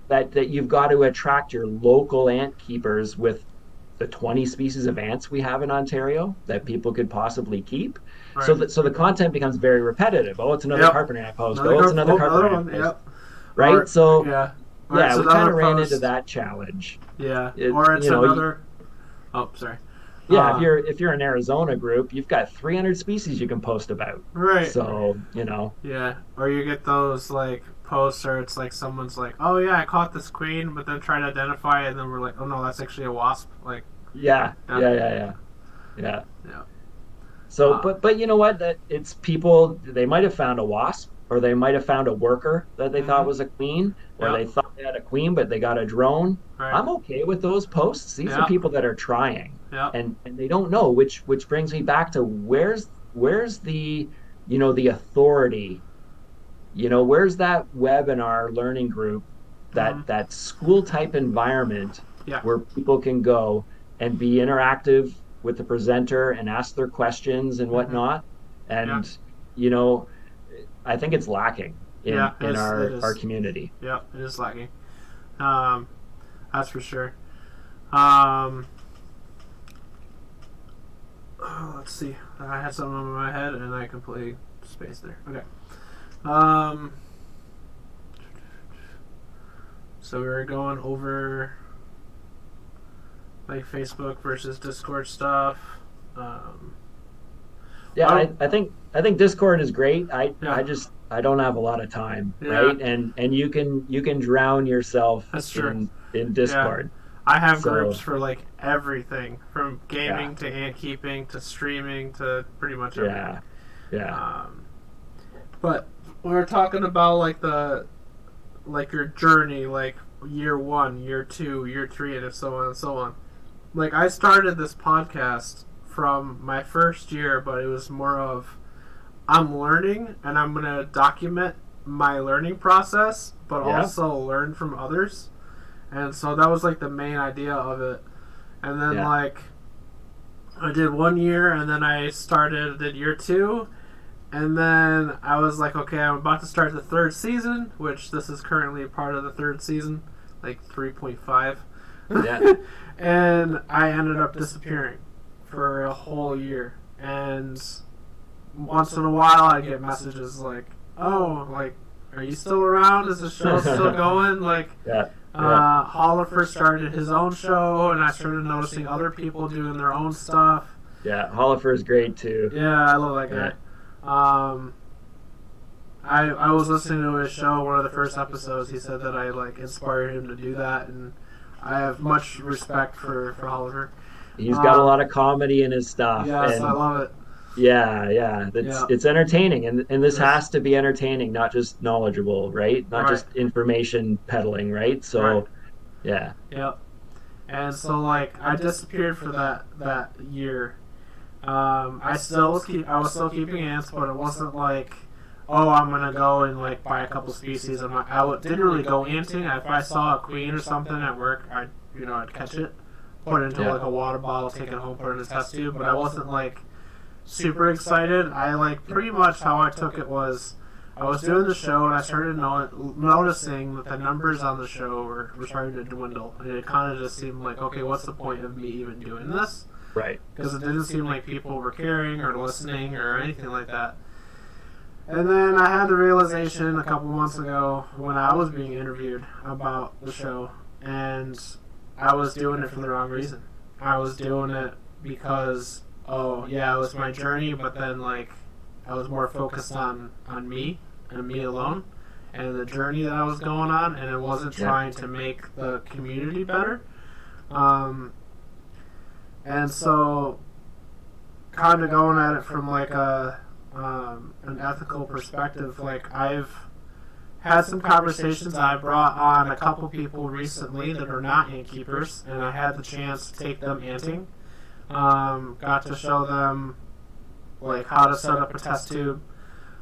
that you've got to attract your local ant keepers with the 20 species of ants we have in Ontario that people could possibly keep. So the content becomes very repetitive. Oh, it's another carpenter ant post. It's another carpenter ant post. Right? We kind of ran into that challenge. Or it's another... Oh, sorry. Yeah, if you're an Arizona group, you've got 300 species you can post about. Right. So, Yeah. Or you get those like posts or it's like someone's like, oh yeah, I caught this queen, but then try to identify it, and then we're like, oh no, that's actually a wasp. Like, yeah, yeah, yeah, yeah, yeah. Yeah. yeah. So, but you know what? That it's people. They might have found a wasp, or they might have found a worker that they thought Mm-hmm. was a queen, or Yep. they thought they had a queen, but they got a drone. Right. I'm okay with those posts. These are Yeah. people that are trying, Yeah. and they don't know. Which brings me back to where's the the authority. Where's that webinar learning group, Mm-hmm. that school type environment Yeah. where people can go and be interactive with the presenter and ask their questions and Mm-hmm. whatnot. Yeah. And, you know, I think it's lacking Yeah. in It our is. community. Yeah. It is lacking. Um, that's for sure. Um, let's see. I had something in my head and I completely spaced there. Okay. Um, so we were going over like Facebook versus Discord stuff. Um, Yeah, oh, I think Discord is great. yeah, I don't have a lot of time, yeah, right? And you can drown yourself that's true. in Yeah, Discord. I have groups So, for like everything from yeah. gaming to ant keeping to streaming to pretty much everything. Yeah. Yeah. Um, but we were talking about like your journey, like year one, year two, year three, and so on and so on. Like I started this podcast from my first year, but it was more of I'm learning and I'm gonna document my learning process, but Yeah. also learn from others. And so that was like the main idea of it. And then Yeah. like I did 1 year, and then I did year two, and then I was like, okay, I'm about to start the third season, which this is currently part of the third season, like 3.5. Yeah. And I ended up disappearing for a whole year. And once in a while, I get messages like, oh, like, are you still around? Is the show still going? Like, Yeah. Yeah. Hollifer started his own show, and I started noticing other people doing their own stuff. Yeah. Hollifer is great too. Yeah, I love that Yeah. guy. I was listening to his show, one of the first episodes. He said that I like inspired him to do that, and I have much respect for Hollifer. He's got a lot of comedy in his stuff. Yes, And I love it. yeah. Yeah, It's entertaining, and this it is. has to be entertaining, not just knowledgeable, right? Not Right, just information peddling, right? right. So, yeah. Yep. And so like I disappeared for that year. I was still keeping ants, but it wasn't like, oh, I'm gonna go and like buy a couple species. Didn't really go anting. If I saw a queen or something at work, I'd catch it, put it into Yeah. like a water bottle, take it home, put it in a test tube. But I wasn't like super excited. I like pretty much how I took it was I was doing the show and I started noticing that the numbers on the show were starting to dwindle, and it kind of just seemed like, okay, what's the point of me even doing this? Right. Because it didn't seem like people were caring or listening or anything like that. And then I had the realization a couple months ago when I was being interviewed about the show, and I was doing it for the wrong reason. I was doing it because, oh yeah, it was my journey, but then like I was more focused on me and me alone and the journey that I was going on, and it wasn't Yeah. trying to make the community better. And so kind of going at it from like an ethical perspective, like I've had some conversations. I brought on a couple people recently that are not ant keepers, and I had the chance to take them anting. Got to show them like how to set up a test tube,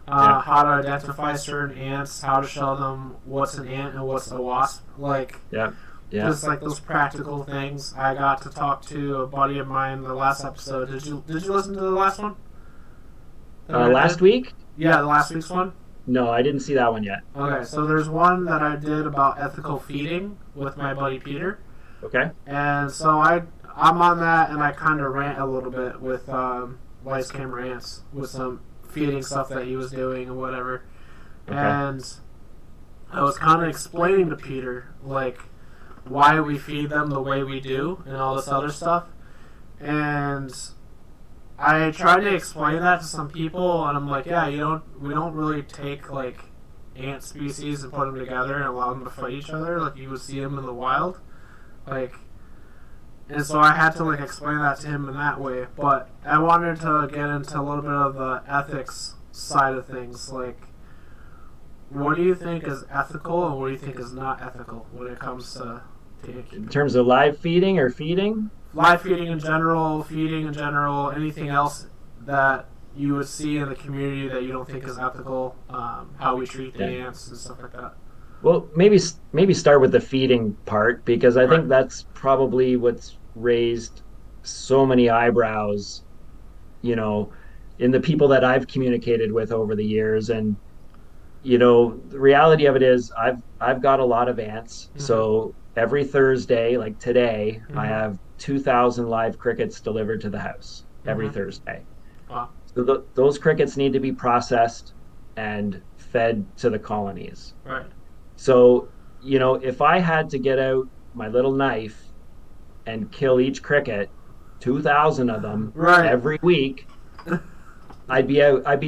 Yeah. how to identify certain ants, how to show them what's an ant and what's a wasp. Like Yeah. Yeah. just like those practical things. I got to talk to a buddy of mine the last episode. Did you listen to the last one? Last week? Yeah, the last week's one. No, I didn't see that one yet. Okay, so there's one that I did about ethical feeding with my buddy Peter, Okay. and so I'm on that, and I kind of rant a little bit with Wise Camera Ants with some feeding stuff that he was doing and whatever, Okay. and I was kind of explaining to Peter like why we feed them the way we do and all this other stuff. And I tried to explain that to some people, and I'm like, yeah, we don't really take like ant species and put them together and allow them to fight each other like you would see them in the wild, like. And so I had to like explain that to him in that way. But I wanted to get into a little bit of the ethics side of things, like. What do you think is ethical and what do you think is not ethical when it comes to In terms of live feeding or feeding? live feeding in general, anything else that you would see in the community that you don't think is ethical, how we treat the ants and stuff like that? Well, maybe start with the feeding part because I think that's probably what's raised so many eyebrows, you know, in the people that I've communicated with over the years. And the reality of it is I've got a lot of ants. Mm-hmm. So every Thursday, like today, Mm-hmm. I have 2,000 live crickets delivered to the house every Mm-hmm. Thursday. Wow. So those crickets need to be processed and fed to the colonies. Right. So, if I had to get out my little knife and kill each cricket, 2,000 of them every week, I'd be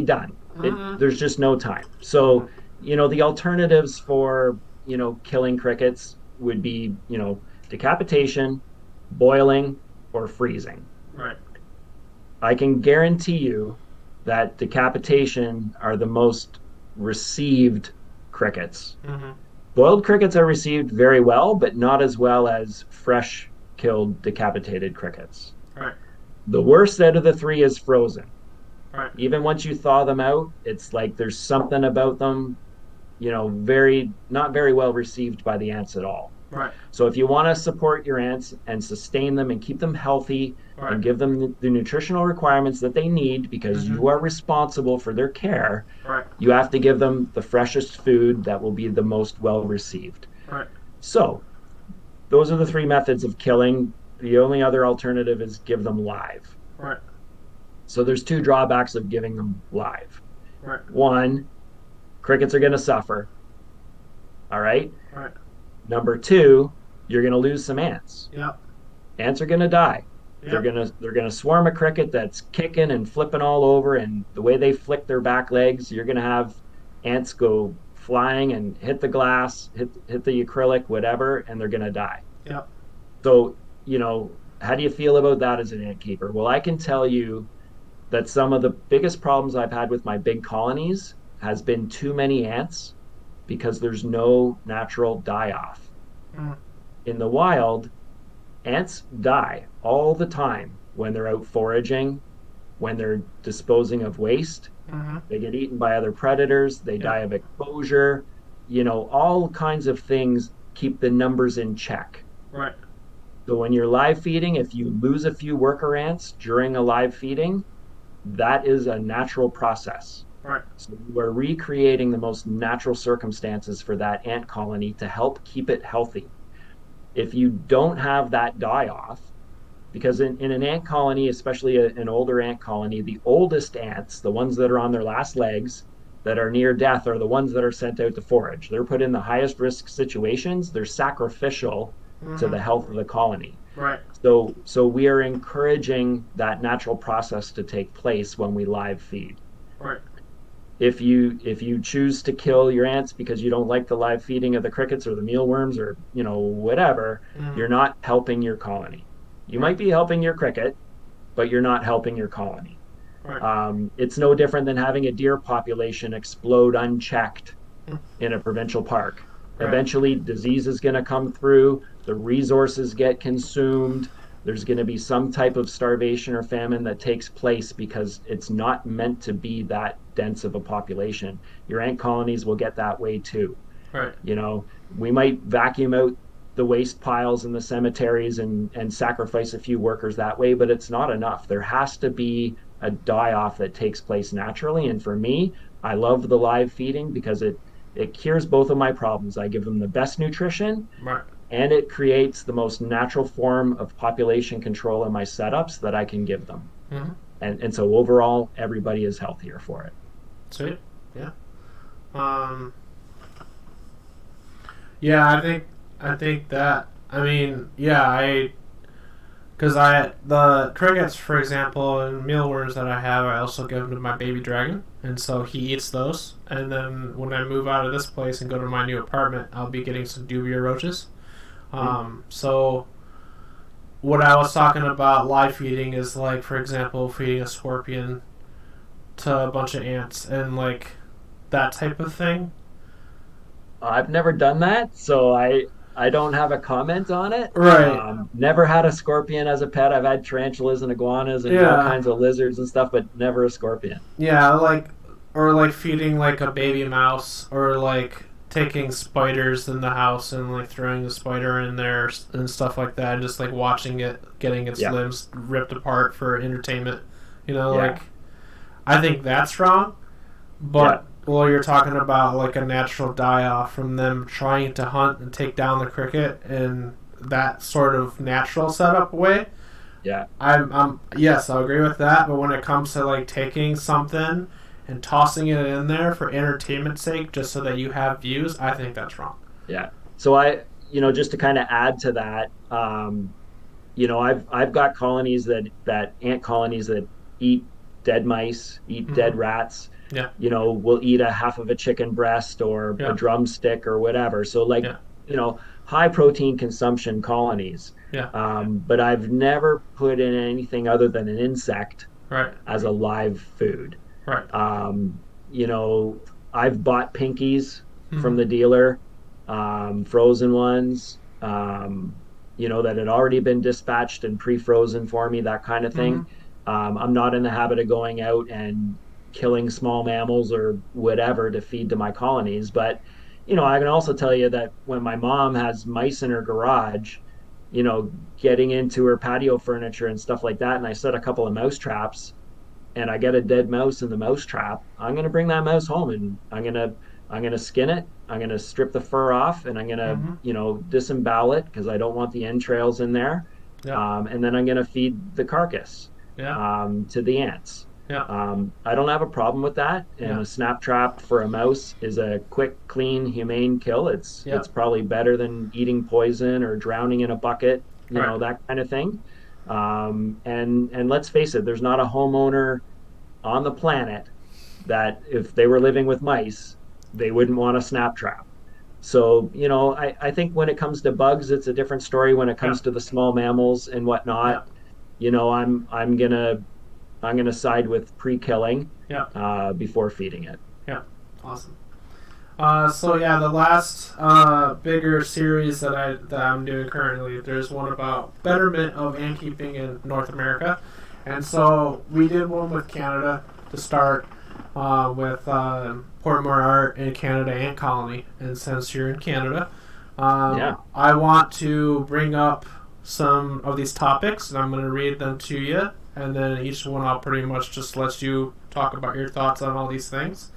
done. Mm-hmm. There's just no time. So, the alternatives for, killing crickets would be, decapitation, boiling, or freezing. Right. I can guarantee you that decapitation are the most received crickets. Mm-hmm. Boiled crickets are received very well, but not as well as fresh killed decapitated crickets. Right. The worst out of the three is frozen. Right. Even once you thaw them out, it's like there's something about them, not very well received by the ants at all. Right. So if you want to support your ants and sustain them and keep them healthy and give them the nutritional requirements that they need because Mm-hmm. you are responsible for their care, Right. you have to give them the freshest food that will be the most well received. Right. So those are the three methods of killing. The only other alternative is give them live. Right. So there's two drawbacks of giving them live. Right. One, crickets are going to suffer. All right? Right. Number two, you're going to lose some ants. Yep. Ants are going to die. Yep. They're going to swarm a cricket that's kicking and flipping all over, and the way they flick their back legs, you're going to have ants go flying and hit the glass, hit the acrylic, whatever, and they're going to die. Yep. So, how do you feel about that as an ant keeper? Well, I can tell you that some of the biggest problems I've had with my big colonies has been too many ants because there's no natural die-off. Mm. In the wild, ants die all the time when they're out foraging, when they're disposing of waste. Mm-hmm. They get eaten by other predators. They die of exposure. All kinds of things keep the numbers in check. Right. So when you're live feeding, if you lose a few worker ants during a live feeding, that is a natural process. Right. So you are recreating the most natural circumstances for that ant colony to help keep it healthy. If you don't have that die-off, because in an ant colony, especially an older ant colony, the oldest ants, the ones that are on their last legs, that are near death, are the ones that are sent out to forage. They're put in the highest risk situations. They're sacrificial to the health of the colony. Right. So we are encouraging that natural process to take place when we live feed. Right. If you choose to kill your ants because you don't like the live feeding of the crickets or the mealworms or whatever, you're not helping your colony. You might be helping your cricket, but you're not helping your colony. Right. It's no different than having a deer population explode unchecked in a provincial park. Right. Eventually, disease is going to come through. The resources get consumed. There's going to be some type of starvation or famine that takes place because it's not meant to be that dense of a population. Your ant colonies will get that way too. Right. We might vacuum out the waste piles in the cemeteries and sacrifice a few workers that way, but it's not enough. There has to be a die-off that takes place naturally. And for me, I love the live feeding because it cures both of my problems. I give them the best nutrition. Right. And it creates the most natural form of population control in my setups that I can give them. Mm-hmm. And so overall, everybody is healthier for it. Sweet. Yeah. Yeah, I think that. I mean, yeah, Because the crickets, for example, and mealworms that I have, I also give them to my baby dragon, and so he eats those. And then when I move out of this place and go to my new apartment, I'll be getting some dubia roaches. So what I was talking about live feeding is like, for example, feeding a scorpion to a bunch of ants and like that type of thing. I've never done that, so I don't have a comment on it. Right. Never had a scorpion as a pet. I've had tarantulas and iguanas and all Yeah. kinds of lizards and stuff, but never a scorpion. Yeah, like, or like feeding like a baby mouse, or like taking spiders in the house and like throwing the spider in there and stuff like that, and just like watching it getting its Yeah. limbs ripped apart for entertainment. You know, Yeah. like, I think that's wrong, but well, you're talking about like a natural die-off from them trying to hunt and take down the cricket in that sort of natural setup way. Yeah. I'm yes, I agree with that. But when it comes to like taking something and tossing it in there for entertainment's sake, just so that you have views, I think that's wrong. Yeah. So just to kind of add to that, I've got colonies that ant colonies that eat dead mice, eat dead rats. Yeah. Will eat a half of a chicken breast or a drumstick or whatever. So like, high protein consumption colonies. Yeah. But I've never put in anything other than an insect Right. as a live food. Right. I've bought pinkies from the dealer, frozen ones, that had already been dispatched and pre-frozen for me, that kind of thing. I'm not in the habit of going out and killing small mammals or whatever to feed to my colonies. But, I can also tell you that when my mom has mice in her garage, getting into her patio furniture and stuff like that, and I set a couple of mouse traps and I get a dead mouse in the mouse trap, I'm going to bring that mouse home and I'm going to skin it. I'm going to strip the fur off and I'm going to, disembowel it because I don't want the entrails in there. Yeah. And then I'm going to feed the carcass to the ants. Yeah. I don't have a problem with that. And a snap trap for a mouse is a quick, clean, humane kill. It's probably better than eating poison or drowning in a bucket, that kind of thing. And let's face it, there's not a homeowner on the planet that if they were living with mice, they wouldn't want a snap trap. So, I think when it comes to bugs, it's a different story. When it comes to the small mammals and whatnot, I'm gonna side with pre-killing before feeding it. Yeah, awesome. The last bigger series that I'm doing currently, there's one about betterment of ant keeping in North America, and so we did one with Canada to start with Port Moriart in Canada Ant Colony, and since you're in Canada, I want to bring up some of these topics, and I'm going to read them to you. And then each one I'll pretty much just let you talk about your thoughts on all these things.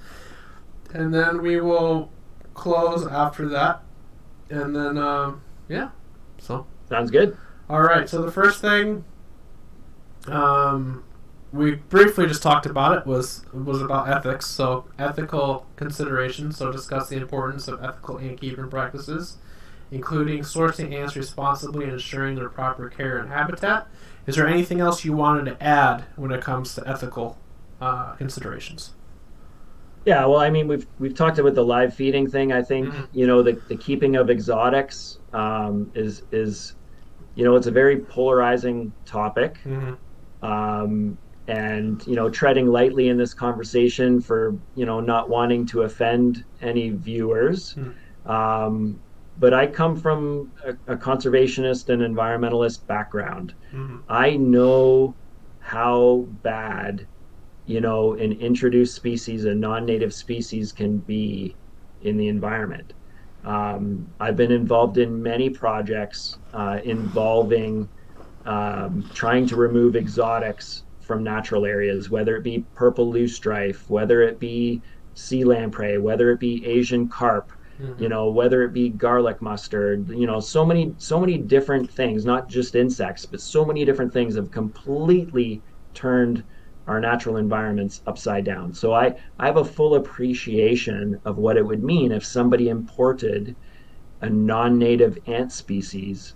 And then we will close after that. And then, So. Sounds good. All right. So the first thing we briefly just talked about it was about ethics. So ethical considerations. So discuss the importance of ethical ant keeping practices, including sourcing ants responsibly and ensuring their proper care and habitat. Is there anything else you wanted to add when it comes to ethical considerations? Yeah, well, I mean, we've talked about the live feeding thing. I think the keeping of exotics is it's a very polarizing topic, and treading lightly in this conversation for not wanting to offend any viewers. But I come from a conservationist and environmentalist background. I know how bad, an introduced species, a non-native species can be in the environment. I've been involved in many projects involving trying to remove exotics from natural areas, whether it be purple loosestrife, whether it be sea lamprey, whether it be Asian carp, whether it be garlic mustard, so many different things, not just insects, but so many different things have completely turned our natural environments upside down. So I have a full appreciation of what it would mean if somebody imported a non-native ant species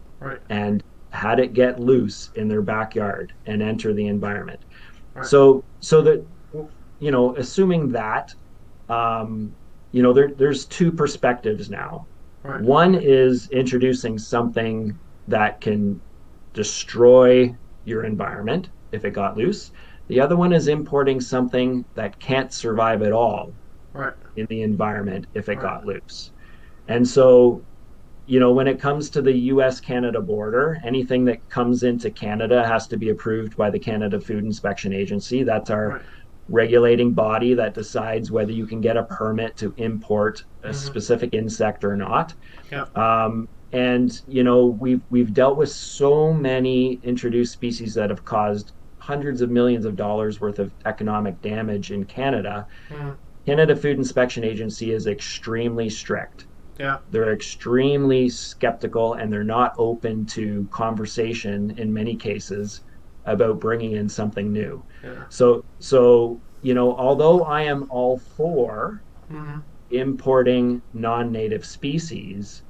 and had it get loose in their backyard and enter the environment. Right. So that, assuming that, there's two perspectives now. Right. One is introducing something that can destroy your environment if it got loose. The other one is importing something that can't survive at all Right. in the environment if it Right. got loose. And so, when it comes to the US Canada border, anything that comes into Canada has to be approved by the Canada Food Inspection Agency. That's our Right. regulating body that decides whether you can get a permit to import a Mm-hmm. specific insect or not. Yeah. And we've dealt with so many introduced species that have caused hundreds of millions of dollars worth of economic damage in Canada. Mm-hmm. Canada Food Inspection Agency is extremely strict. Yeah. They're extremely skeptical, and they're not open to conversation in many cases about bringing in something new. Yeah. So although I am all for Mm-hmm. importing non-native species,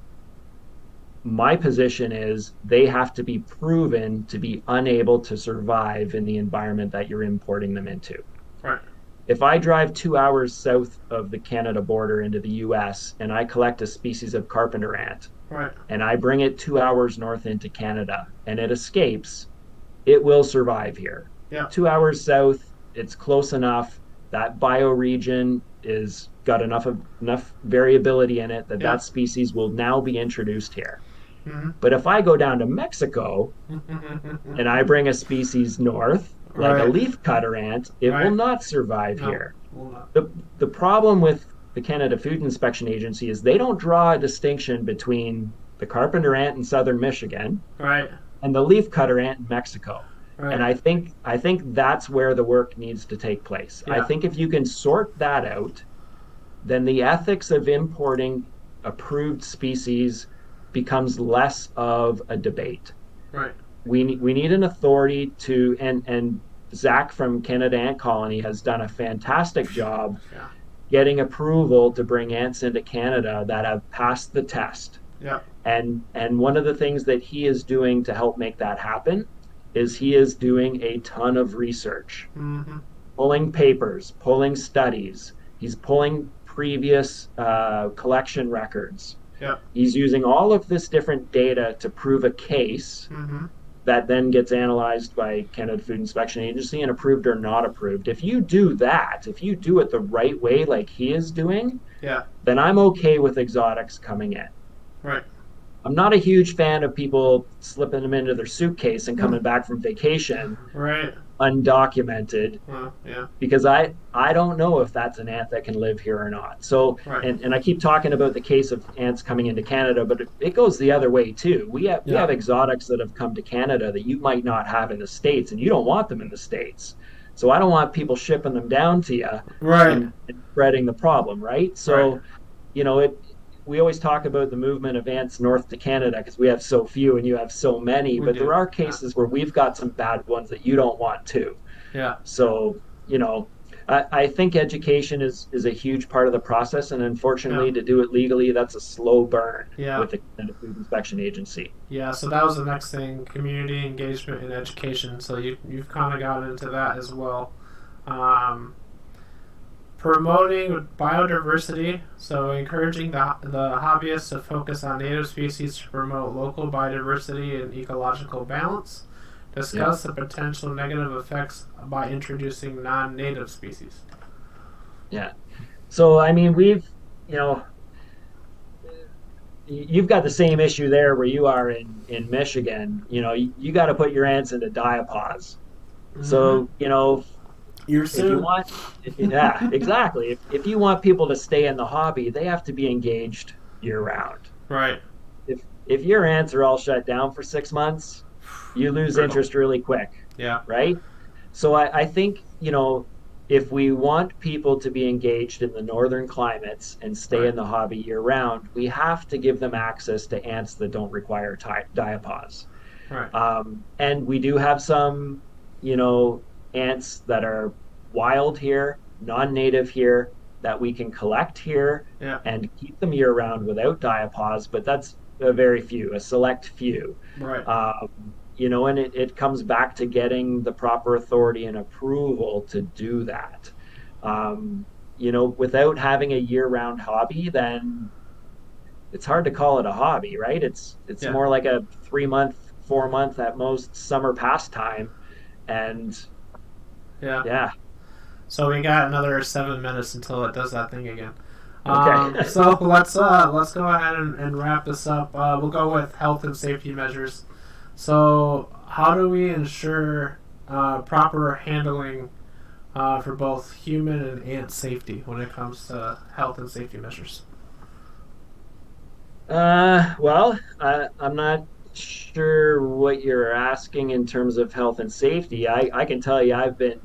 my position is they have to be proven to be unable to survive in the environment that you're importing them into. Right. If I drive 2 hours south of the Canada border into the US and I collect a species of carpenter ant, Right. and I bring it 2 hours north into Canada and it escapes, it will survive here. Yeah. 2 hours south, it's close enough. That bioregion is got enough variability in it that Yeah. that species will now be introduced here. Mm-hmm. But if I go down to Mexico and I bring a species north, like a Right. leafcutter ant, it Right. will not survive No, here. will not. The problem with the Canada Food Inspection Agency is they don't draw a distinction between the carpenter ant in southern Michigan Right. and the leafcutter ant in Mexico. Right. And I think that's where the work needs to take place. I Yeah. think if you can sort that out, then the ethics of importing approved species becomes less of a debate. Right. We need an authority to, and Zach from Canada Ant Colony has done a fantastic job Yeah. getting approval to bring ants into Canada that have passed the test. Yeah. And one of the things that he is doing to help make that happen is he is doing a ton of research, Mm-hmm. pulling papers, pulling studies. He's pulling previous collection records. Yeah. He's using all of this different data to prove a case Mm-hmm. that then gets analyzed by Canada Food Inspection Agency and approved or not approved. If you do that, if you do it the right way like he is doing, Yeah. then I'm okay with exotics coming in. Right. I'm not a huge fan of people slipping them into their suitcase and coming back from vacation Right. undocumented, Well, yeah. because I don't know if that's an ant that can live here or not. So, Right. and I keep talking about the case of ants coming into Canada, but it goes the other way too. We have exotics that have come to Canada that you might not have in the States, and you don't want them in the States. So I don't want people shipping them down to you Right. and spreading the problem, right? So, Right. We always talk about the movement of ants north to Canada because we have so few and you have so many, We but do, there are yeah. cases where we've got some bad ones that you don't want too. Yeah. So, I think education is a huge part of the process, and unfortunately, Yeah. to do it legally, that's a slow burn Yeah. with the Canada Food Inspection Agency. Yeah, so that was the next thing, community engagement and education. So you've kind of got into that as well. Promoting biodiversity, so encouraging the hobbyists to focus on native species to promote local biodiversity and ecological balance. Discuss the potential negative effects by introducing non-native species. Yeah. So, I mean, you've got the same issue there where you are in Michigan. You got to put your ants into diapause. So, You're if you want, yeah, exactly. If you want people to stay in the hobby, they have to be engaged year round. Right. If your ants are all shut down for 6 months, you lose interest really quick. Yeah. Right? So I think, if we want people to be engaged in the northern climates and stay in the hobby year round, we have to give them access to ants that don't require diapause. Right. And we do have some, ants that are wild here, non-native here, that we can collect here Yeah. and keep them year round without diapause, but that's a very few, a select few. Right. And it comes back to getting the proper authority and approval to do that. Without having a year-round hobby, then it's hard to call it a hobby, right? It's Yeah. more like a 3 month, 4 month at most summer pastime, and Yeah. yeah. So we got another 7 minutes until it does that thing again. Okay. So let's go ahead and wrap this up. We'll go with health and safety measures. So how do we ensure proper handling for both human and ant safety when it comes to health and safety measures? I'm not sure what you're asking in terms of health and safety. I can tell you I've been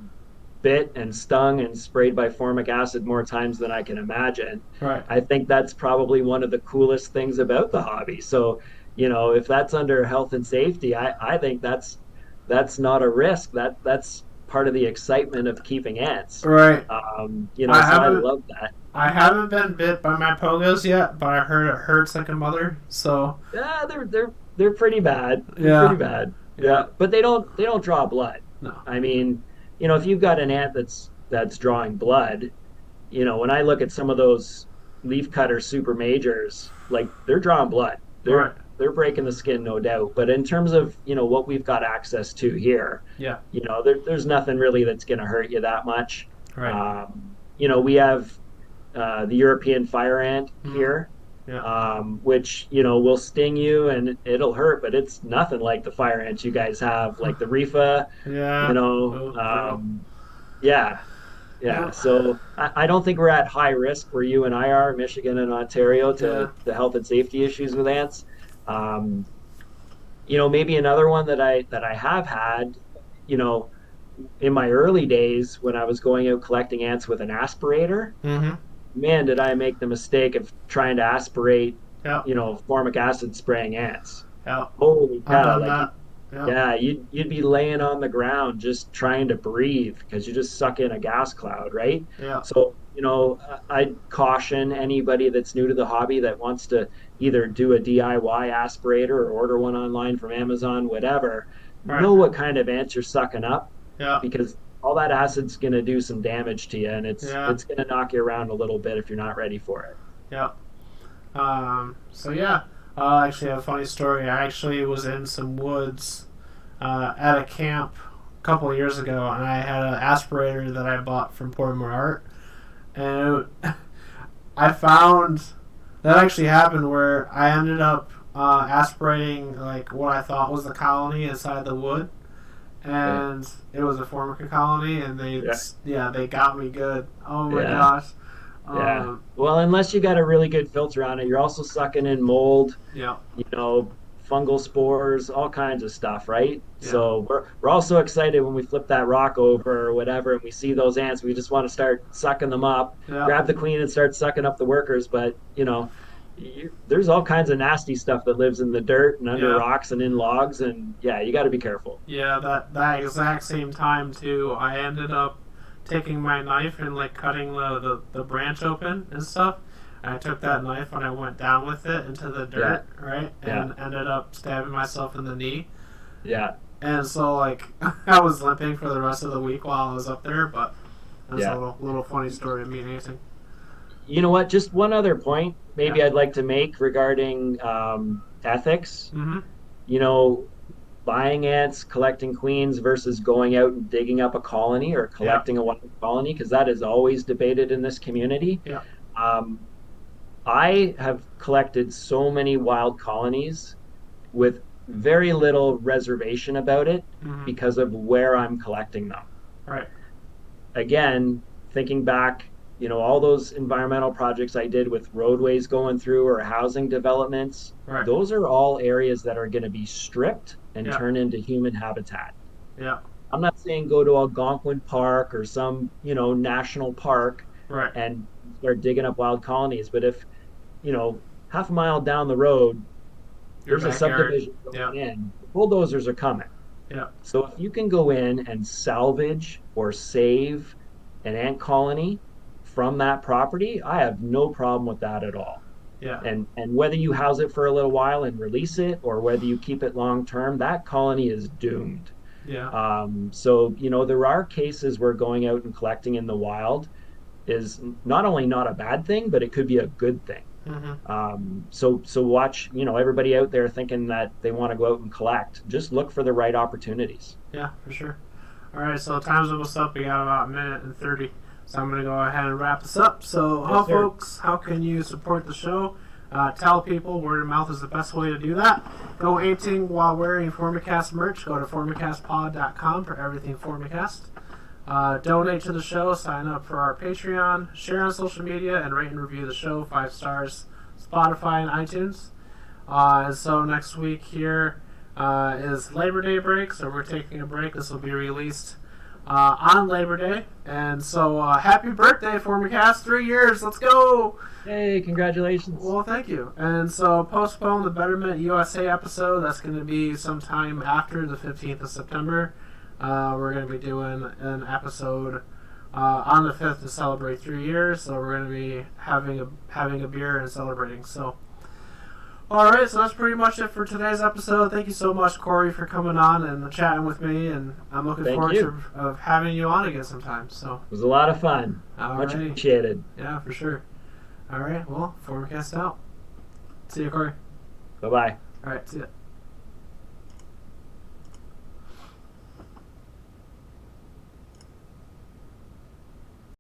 bit and stung and sprayed by formic acid more times than I can imagine. Right. I think that's probably one of the coolest things about the hobby. So, if that's under health and safety, I think that's not a risk. That's part of the excitement of keeping ants. Right. So I love that. I haven't been bit by my pogos yet, but I heard it hurts like a mother. So Yeah, they're pretty bad. Yeah. Pretty bad. Yeah, but they don't draw blood. no. I mean, if you've got an ant that's drawing blood, when I look at some of those leafcutter super majors, like they're drawing blood. Right. They're breaking the skin, no doubt. But in terms of what we've got access to here, Yeah. there's nothing really that's going to hurt you that much. Right. We have the European fire ant here, Yeah. which will sting you and it'll hurt, but it's nothing like the fire ants you guys have, like the Rifa. Yeah. Yeah. Yeah. So I don't think we're at high risk where you and I are, Michigan and Ontario, to the health and safety issues with ants. Maybe another one that I have had, in my early days when I was going out collecting ants with an aspirator. Mm-hmm. Man, did I make the mistake of trying to aspirate, Yeah. formic acid spraying ants. Yeah. Holy I've cow! done Like, that. yeah, you'd be laying on the ground just trying to breathe because you just suck in a gas cloud, right? Yeah. So, I'd caution anybody that's new to the hobby that wants to either do a DIY aspirator or order one online from Amazon, whatever. Right. Know what kind of ants you're sucking up, Yeah. because all that acid's going to do some damage to you, and it's Yeah. it's going to knock you around a little bit if you're not ready for it. Yeah. So yeah, actually, I have a funny story. I actually was in some woods at a camp a couple of years ago, and I had an aspirator that I bought from Portmore Art, and I found that actually happened where I ended up aspirating like what I thought was the colony inside the wood, and it was a Formica colony, and they got me good. Oh my gosh. Yeah. Well, unless you got a really good filter on it, you're also sucking in mold, Yeah. fungal spores, all kinds of stuff, right? Yeah. So we're also excited when we flip that rock over or whatever, and we see those ants. We just want to start sucking them up, Yeah. grab the queen and start sucking up the workers. But there's all kinds of nasty stuff that lives in the dirt and under rocks and in logs, and you got to be careful. Yeah, that exact same time too, I ended up taking my knife and like cutting the branch open and stuff. And I took that knife and I went down with it into the dirt, right? And ended up stabbing myself in the knee. Yeah. And so like I was limping for the rest of the week while I was up there, but that's a little funny story of me and anything. You know what? Just one other point maybe I'd like to make regarding ethics. Mm-hmm. Buying ants, collecting queens versus going out and digging up a colony or collecting a wild colony, because that is always debated in this community. Yeah. I have collected so many wild colonies with very little reservation about it because of where I'm collecting them. Right. Again, thinking back, all those environmental projects I did with roadways going through or housing developments, Right. those are all areas that are going to be stripped and Yeah. turn into human habitat. Yeah. I'm not saying go to Algonquin Park or some, national park Right. and start digging up wild colonies. But if, half a mile down the road, Your there's a backyard. subdivision going in, the bulldozers are coming. Yeah. So if you can go in and salvage or save an ant colony from that property, I have no problem with that at all. Yeah. And whether you house it for a little while and release it, or whether you keep it long term, that colony is doomed. Yeah. So, there are cases where going out and collecting in the wild is not only not a bad thing, but it could be a good thing. So watch, everybody out there thinking that they want to go out and collect. Just look for the right opportunities. Yeah, for sure. All right, so time's almost up. We got about a minute and 30. So I'm going to go ahead and wrap this up. So, folks, how can you support the show? Tell people word of mouth is the best way to do that. Go aping while wearing Formicast merch. Go to formicastpod.com for everything Formicast. Donate to the show. Sign up for our Patreon. Share on social media and rate and review the show. 5 stars. Spotify and iTunes. And so next week here is Labor Day break. So we're taking a break. This will be released on Labor Day. And so happy birthday, Formicast. 3 years. Let's go. Hey, congratulations. Well, thank you. And so postpone the Betterment USA episode. That's going to be sometime after the 15th of September. We're going to be doing an episode on the 5th to celebrate 3 years. So we're going to be having a beer and celebrating. So, all right. So that's pretty much it for today's episode. Thank you so much, Corey, for coming on and chatting with me. And I'm looking forward to having you on again sometime. So it was a lot of fun. Much appreciated. Yeah, for sure. All right. Well, Formicast out. See you, Corey. Bye-bye. All right. See ya.